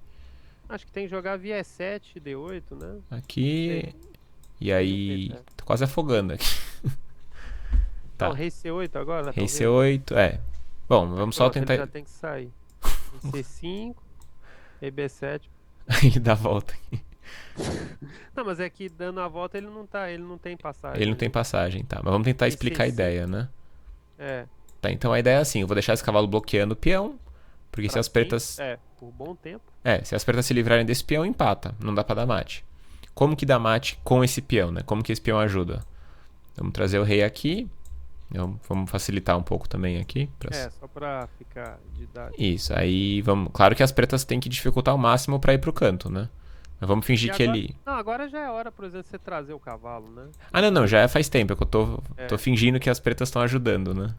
Acho que tem que jogar via E7, D8, né? Aqui, e Aí não sei, aí, tá? tô quase afogando aqui. Não, Tá, rei C8 agora, rei talvez. C8, Bom, vamos só Pronto, ele tentar. já tem que sair. Rei C5, rei B7. Ele dá a volta. Não, mas é que dando a volta ele não tem passagem Ele não tem ali. passagem, tá? Mas vamos tentar Rei explicar a C5, ideia, né? é, Tá, então a ideia é assim, eu vou deixar esse cavalo bloqueando o peão, porque se pra as sempre, pretas... por bom tempo. Se as pretas se livrarem desse peão, empata. Não dá pra dar mate. Como que dá mate com esse peão, né? Como que esse peão ajuda? Vamos trazer o rei aqui. Vamos facilitar um pouco também aqui. Só pra ficar didático. Isso, aí vamos... Claro que as pretas têm que dificultar ao máximo pra ir pro canto, né? Mas vamos E fingir que agora, ele... não, agora já é hora, por exemplo, você trazer o cavalo, né? Ah, não, já faz tempo. É que eu tô É, fingindo que as pretas estão ajudando, né?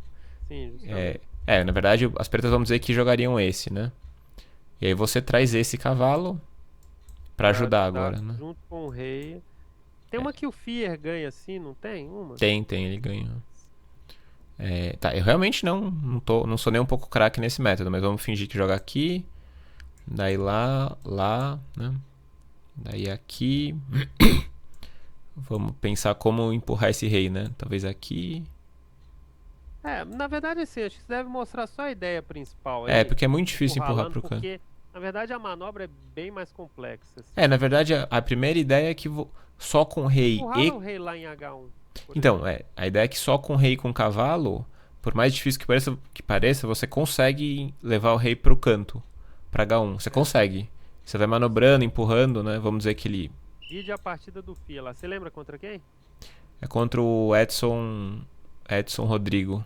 sim, justamente. Na verdade, as pretas vamos dizer que jogariam esse, né? E aí você traz esse cavalo pra ajudar agora, né? Junto com o rei. Tem uma que o Fier ganha assim, não tem? Uma? Tem, ele ganhou. Tá, eu realmente não sou nem um pouco craque nesse método, mas vamos fingir que joga aqui. Daí lá, né? Daí aqui. Vamos pensar como empurrar esse rei, né? Talvez aqui. Na verdade, assim, acho que você deve mostrar só a ideia principal aí. Porque é muito difícil empurrar Encurralando, pro canto. porque, na verdade, a manobra é bem mais complexa. Assim. Na verdade, a primeira ideia é que só com rei Empurrar o rei lá em H1. Então, a ideia é que só com rei e com cavalo, por mais difícil que pareça, você consegue levar o rei pro canto, pra H1. Você consegue. Você vai manobrando, empurrando, né? Vamos dizer que ele Vide a partida do Fia lá. Você lembra contra quem? é contra o Edson Rodrigo.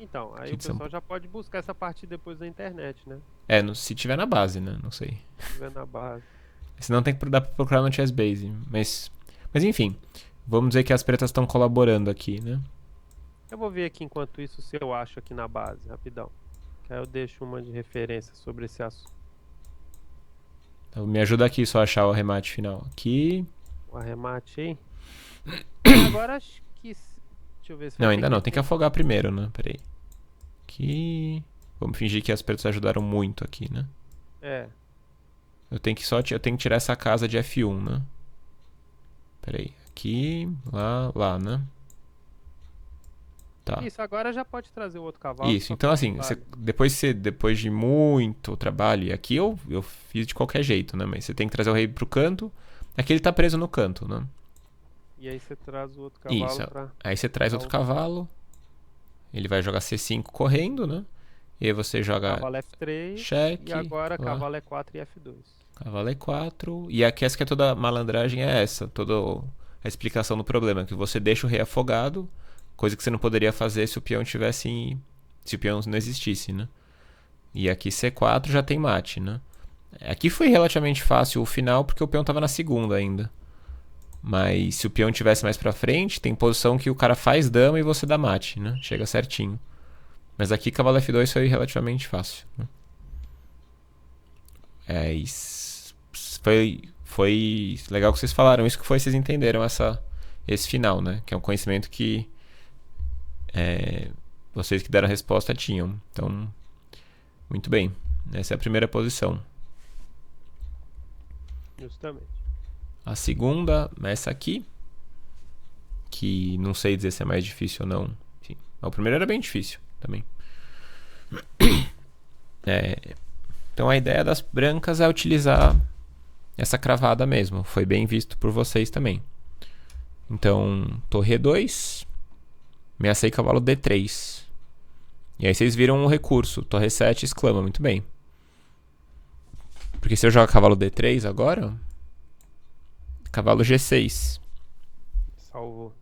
Então, aí Aqui o de São pessoal já pode buscar essa partida depois na internet, né? Se tiver na base, né? Não sei. Se tiver na base. Senão tem que dar pra procurar no Chessbase. Mas enfim, vamos dizer que as pretas estão colaborando aqui, né? Eu vou ver aqui enquanto isso se eu acho aqui na base, rapidão. Que aí eu deixo uma de referência sobre esse assunto. Então, me ajuda aqui só a achar o arremate final. Aqui. O arremate aí. Agora acho que. Deixa eu ver se Não, vai ainda ter não. Tem que afogar primeiro, né? Peraí. Aqui. Vamos fingir que as pretas ajudaram muito aqui, né? É. Eu tenho que tirar essa casa de F1, né? Peraí. Aqui, lá, né? Tá. Isso, agora já pode trazer o outro cavalo. Isso, só então pra assim, vale. depois de muito trabalho, e aqui eu fiz de qualquer jeito, né? Mas você tem que trazer o rei pro canto. Aqui ele tá preso no canto, né? E aí você traz o outro Isso. cavalo pra. Aí você traz dar outro o cavalo. Ele vai jogar C5 correndo, né? E aí você joga cavalo F3. E cheque, agora lá, cavalo E4 e F2. cavalo E4. E aqui essa que é toda a malandragem é essa, toda a explicação do problema, que você deixa o rei afogado, coisa que você não poderia fazer se o peão tivesse, se o peão não existisse, né? E aqui C4 já tem mate, né? Aqui foi relativamente fácil o final porque o peão tava na segunda ainda. Mas se o peão tivesse mais pra frente, tem posição que o cara faz dama e você dá mate, né? Chega certinho. Mas aqui cavalo F2 foi relativamente fácil, né? Foi legal que vocês falaram isso, que foi vocês entenderam esse final, né? Que é um conhecimento que vocês que deram a resposta tinham. Então, muito bem. Essa é a primeira posição. Justamente. A segunda, essa aqui, que não sei dizer se é mais difícil ou não. Enfim, o primeiro era bem difícil também. Então a ideia das brancas é utilizar essa cravada mesmo. Foi bem visto por vocês também. Então, torre E2, ameacei cavalo D3. E aí vocês viram um recurso, torre 7 exclama, muito bem. Porque se eu jogar cavalo D3 agora, cavalo G6. Salvou.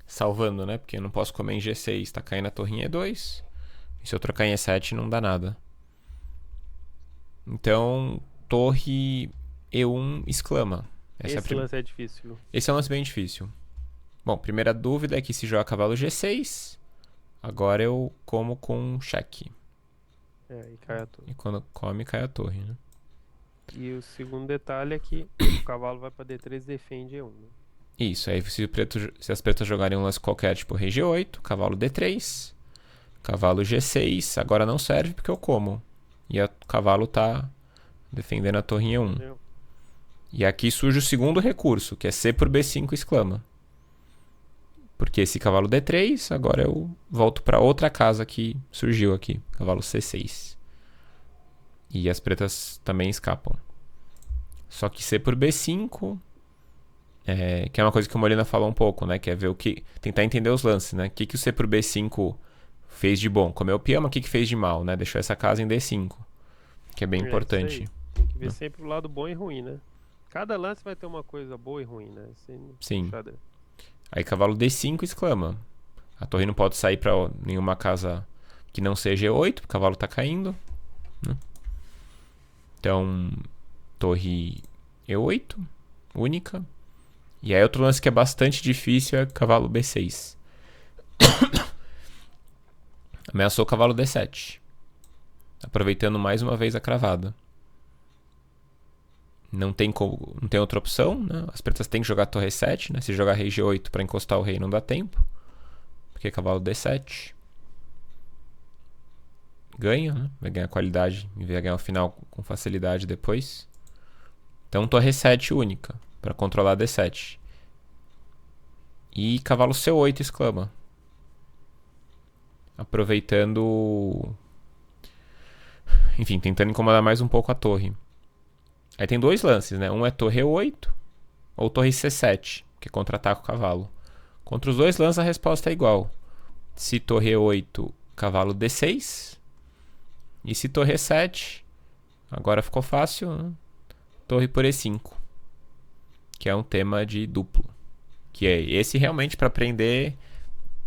Salvando, né? Porque eu não posso comer em G6, tá caindo a torre E2. E se eu trocar em E7 não dá nada. Então, torre E1 exclama. Esse lance é difícil. Esse é um lance bem difícil. Bom, primeira dúvida é que se joga cavalo G6, agora eu como com cheque. E cai a torre. E quando come, cai a torre, né? E o segundo detalhe é que o cavalo vai pra D3 e defende E1. Né? Isso, aí se as pretas jogarem um lance qualquer, tipo rei G8, cavalo D3, cavalo G6, agora não serve porque eu como. E o cavalo tá defendendo a torre E1. Entendeu? E aqui surge o segundo recurso, que é C por B5 exclama. Porque esse cavalo D3, agora eu volto para outra casa que surgiu aqui, cavalo C6. E as pretas também escapam. Só que C por B5, que é uma coisa que o Molina falou um pouco, né? Que é ver tentar entender os lances, né? O que o C por B5 fez de bom? Comeu o peão, mas o que fez de mal, né? Deixou essa casa em D5, que é bem importante. Isso aí. Tem que ver sempre o lado bom e ruim, né? Cada lance vai ter uma coisa boa e ruim, né? Sim. Aí cavalo D5 exclama. A torre não pode sair para nenhuma casa que não seja E8, o cavalo tá caindo, né? Então, torre E8, única. E aí outro lance que é bastante difícil é cavalo B6. Ameaçou o cavalo D7. Aproveitando mais uma vez a cravada. Não tem outra opção, né? As pretas têm que jogar torre 7, né? Se jogar rei G8 para encostar o rei não dá tempo. Porque cavalo D7. Ganha, né? Vai ganhar qualidade e vai ganhar o final com facilidade depois. Então torre 7 única para controlar D7. E cavalo C8 exclama. Aproveitando... Enfim, tentando incomodar mais um pouco a torre. Aí tem dois lances, né? Um é torre E8 ou torre C7, que contra-ataca o cavalo. Contra os dois lances a resposta é igual. Se torre E8, cavalo D6. E se torre E7, agora ficou fácil, né? Torre por E5, que é um tema de duplo. Que é esse realmente para aprender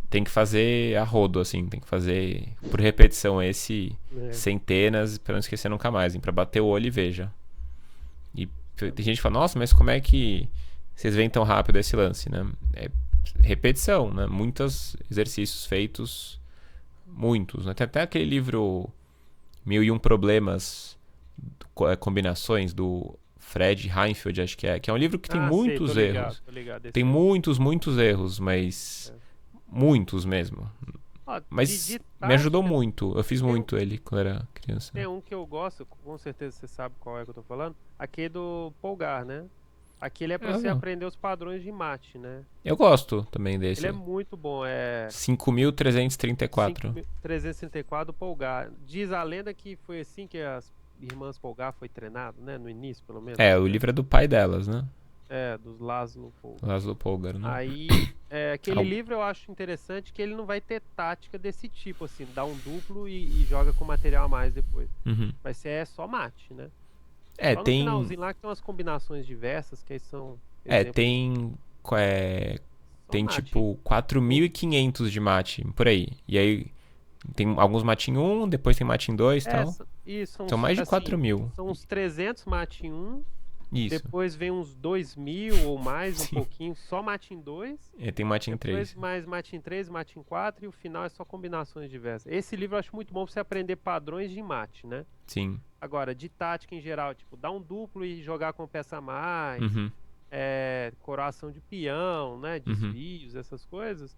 tem que fazer a rodo, assim, tem que fazer por repetição esse centenas para não esquecer nunca mais, para bater o olho e veja. E tem gente que fala, nossa, mas como é que vocês veem tão rápido esse lance, né? É repetição, né? Muitos exercícios feitos, muitos, né? Tem até aquele livro 1001 Problemas, combinações do Fred Heinfeld, acho que é um livro que tem Ah, sei, muitos erros. tô ligado. Esse Tem aí. muitos erros, mas É. muitos mesmo. Ó, Mas de me ajudou tática, muito. Eu fiz tem, muito ele quando era tem criança. um que eu gosto, com certeza você sabe qual é que eu tô falando. Aquele do Polgar, né? Aquele é pra você Eu, aprender os padrões de mate, né? eu gosto também Ele é desse. muito bom, é 5.334. 5.364 do Polgar. Diz a lenda que foi assim que as irmãs Polgar foi treinado, né? No início, pelo menos, É, o né? livro é do pai delas, né? Dos Laszlo Polgar. Laszlo Polgar, né? Aí, aquele Al- livro eu acho interessante que ele não vai ter tática desse tipo, assim, dá um duplo e joga com material a mais depois. Uhum. Vai ser só mate, né? É, Só no tem. finalzinho lá que tem umas combinações diversas, que aí são É, exemplos de tem. é, só tem mate. tipo 4.500 de mate, por aí. E aí tem alguns mate em 1, depois tem mate em 2 e tal. Isso, são São uns, mais de assim, 4.000. são uns 300 mate em um, Isso. depois vem uns 2.000 ou mais, um Sim. pouquinho, só mate em 2. É, tem mate em Depois 3. mais mate em 3, mate em 4 e o final é só combinações diversas. Esse livro eu acho muito bom pra você aprender padrões de mate, né? Sim. Agora, de tática em geral, tipo, dar um duplo e jogar com peça a mais, Uhum. coroação de peão, né? Uhum. Desvios, essas coisas.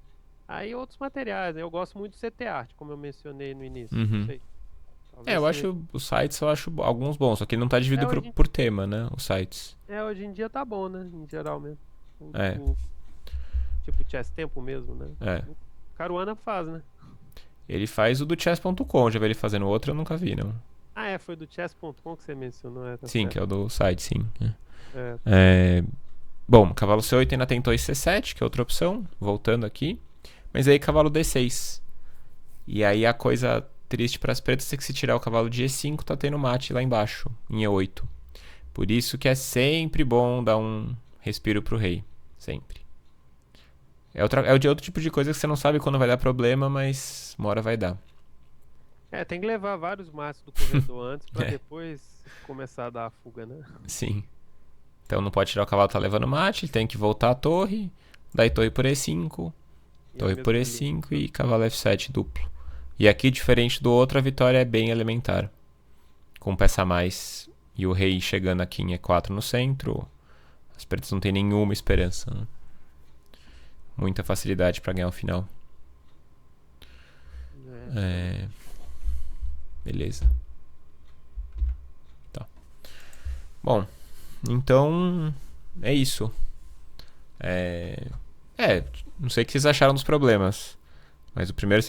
Aí outros materiais, né? Eu gosto muito do CT Art, como eu mencionei no início. Não Uhum. sei. É, Talvez eu você. acho os sites, eu acho alguns bons, só que ele não tá dividido por, Hoje, por tema, né? Os sites. hoje em dia tá bom, né? Em geral mesmo. É, Tipo Chess Tempo mesmo, né? é. O Caruana faz, né? Ele faz o do chess.com, já vi ele fazendo outro, eu nunca vi, não. Ah, foi do chess.com que você mencionou, tá Sim, que certo. é o do site, sim. Tá certo. É, bom, cavalo C8 ainda tentou C7, que é outra opção, voltando aqui. Mas aí cavalo D6. E aí a coisa triste para as pretas é que se tirar o cavalo de E5, tá tendo mate lá embaixo, em E8. Por isso que é sempre bom dar um respiro pro rei. Sempre. É o de outro tipo de coisa que você não sabe quando vai dar problema, mas uma hora vai dar. Tem que levar vários maços do corredor antes pra É, depois começar a dar a fuga, né? sim. Então não pode tirar o cavalo, tá levando mate, ele tem que voltar à torre, daí torre por E5, E a torre por mesma linha. E5 e cavalo F7 duplo. E aqui, diferente do outro, a vitória é bem elementar. Com peça a mais e o rei chegando aqui em E4 no centro, as pretas não tem nenhuma esperança. Né? Muita facilidade para ganhar o final. É, Beleza. Tá. Bom, então é isso. Não sei o que vocês acharam dos problemas. Mas o primeiro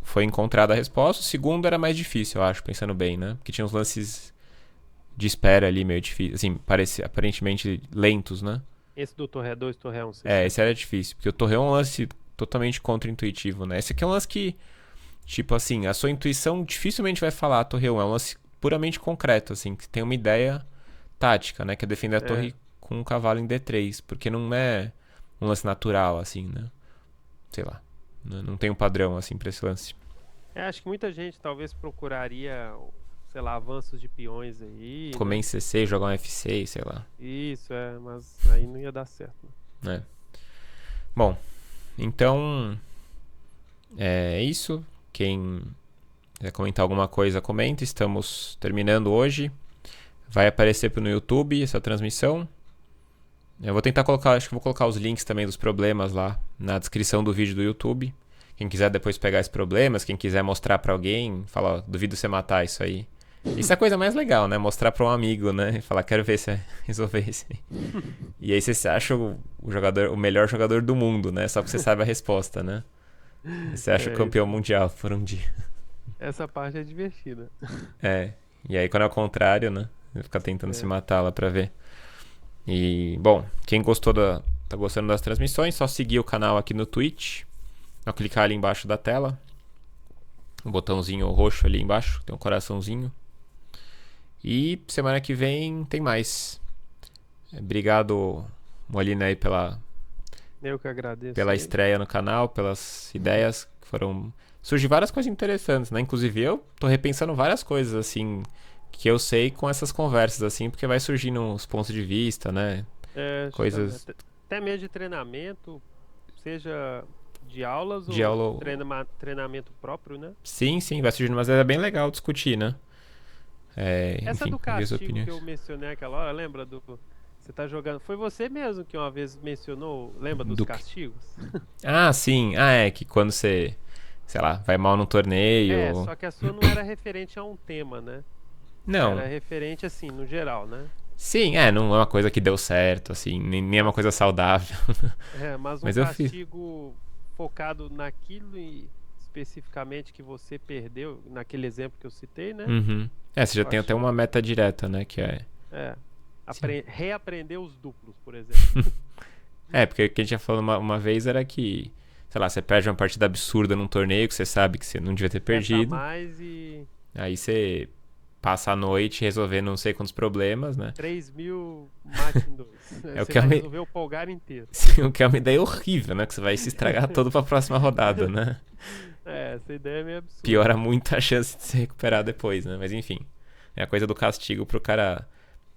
foi encontrada a resposta. O segundo era mais difícil, eu acho, pensando bem, né? Porque tinha uns lances de espera ali meio difícil. Assim, parecia aparentemente lentos, né? esse do Torre 2, Torre 1, Esse era difícil. Porque o torreão é um lance totalmente contra-intuitivo, né? Esse aqui é um lance que, tipo assim, a sua intuição dificilmente vai falar torreão. É um lance puramente concreto, assim, que tem uma ideia tática, né? Que é defender a É, torre com um cavalo em D3. Porque não é um lance natural, assim, né? Sei lá. Não tem um padrão, assim, pra esse lance. acho que muita gente talvez procuraria, sei lá, avanços de peões aí, Comer em né? CC, jogar um F6, sei lá. Isso, mas aí não ia dar certo. Né? Né? Bom, então é isso. Quem quiser comentar alguma coisa, comenta. Estamos terminando hoje. Vai aparecer no YouTube essa transmissão. Eu vou tentar colocar, acho que vou colocar os links também dos problemas lá na descrição do vídeo do YouTube. Quem quiser depois pegar esses problemas, quem quiser mostrar pra alguém, fala, ó, duvido você matar isso aí. Isso é a coisa mais legal, né? Mostrar pra um amigo, né? E falar, quero ver você resolver isso aí. E aí você se acha o melhor jogador do mundo, né? Só porque você sabe a resposta, né? Você acha o campeão Isso. mundial por um dia. Essa parte é divertida. É. E aí quando é o contrário, né? Fica tentando se É. matar lá pra ver. E, bom, quem gostou tá gostando das transmissões, só seguir o canal aqui no Twitch. Só clicar ali embaixo da tela. O botãozinho roxo ali embaixo, tem um coraçãozinho. E semana que vem tem mais. Obrigado, Molina, aí Eu que agradeço pela aí. estreia no canal, pelas ideias que foram. Surgiu várias coisas interessantes, né? Inclusive eu tô repensando várias coisas, assim, que eu sei com essas conversas, assim, porque vai surgindo uns pontos de vista, né? Coisas Justamente. Até mesmo de treinamento, seja de aulas de ou aula. treinamento próprio, né? Sim, vai surgindo, mas é bem legal discutir, né? Essa Enfim, do ouvir as castigo que opiniões. eu mencionei aquela hora, lembra do. Você tá jogando. Foi você mesmo que uma vez mencionou, lembra dos Do que? castigos? Ah, sim. Ah, é que quando você, sei lá, vai mal num É, torneio. só que a sua não era referente a um tema, né? Era Não. referente assim, no geral, né? Sim, não é uma coisa que deu certo, assim, nem é uma Mas, coisa saudável. mas um Mas eu fiz. castigo focado naquilo e especificamente que você perdeu, naquele exemplo que eu citei, né? Uhum. Você já Eu tem até achei. uma meta direta, né? Que é. É. Sim. Reaprender os duplos, por exemplo. Porque o que a gente já falou uma vez era que, sei lá, você perde uma partida absurda num torneio que você sabe que você não devia ter Essa a perdido. mais e Aí você passa a noite resolvendo não sei quantos problemas, né? 3.000 mate em dois. É o Você que é vai uma, resolver o polgar inteiro. o que é uma ideia horrível, né? Que você vai se estragar todo pra próxima rodada, né? É, essa ideia é meio Piora absurda. muito a chance de se recuperar depois, né? Mas enfim. É a coisa do castigo pro cara,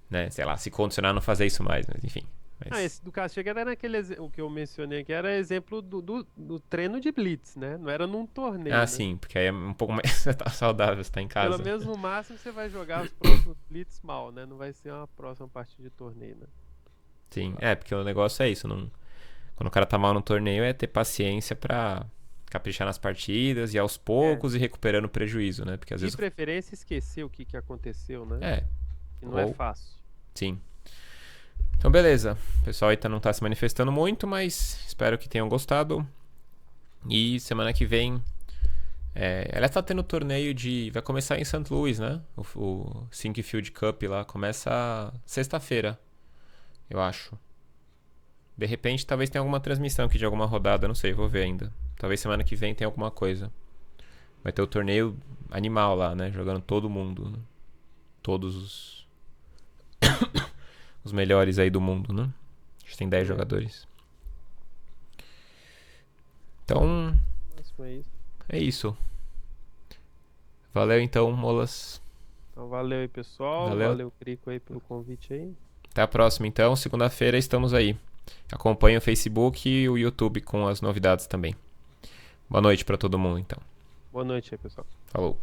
né? Sei lá, se condicionar a não fazer isso mais, mas enfim. Ah, Mas. esse do castigo era naquele. O que eu mencionei aqui era exemplo do treino de blitz, né? Não era num torneio, Ah, né? sim, porque aí é um pouco mais você tá saudável, você tá em Pelo casa. menos no máximo você vai jogar os próximos blitz mal, né? Não vai ser uma próxima partida de torneio, né? Sei Sim, lá. porque o negócio é isso. Não, quando o cara tá mal no torneio, é ter paciência pra caprichar nas partidas e aos É. poucos ir recuperando o prejuízo, né? Porque às De vezes. preferência esquecer o que que aconteceu, né? É, Que não é ou. fácil. Sim. Então, beleza. O pessoal aí não tá se manifestando muito, mas espero que tenham gostado. E semana que vem. Ela tá tendo torneio de. Vai começar em St. Louis, né? O Sinquefield Cup lá. Começa sexta-feira, eu acho. De repente, talvez tenha alguma transmissão aqui de alguma rodada, não sei, vou ver ainda. Talvez semana que vem tenha alguma coisa. Vai ter o torneio animal lá, né? Jogando todo mundo, né? Todos os melhores aí do mundo, né? A gente tem 10 É, jogadores. Então, mas foi isso. é isso. Valeu então, molas. Então valeu aí, pessoal. Valeu. Valeu, Crico, aí pelo convite aí. Até a próxima então. Segunda-feira estamos aí. Acompanhe o Facebook e o YouTube com as novidades também. Boa noite pra todo mundo então. Boa noite aí, pessoal. Falou.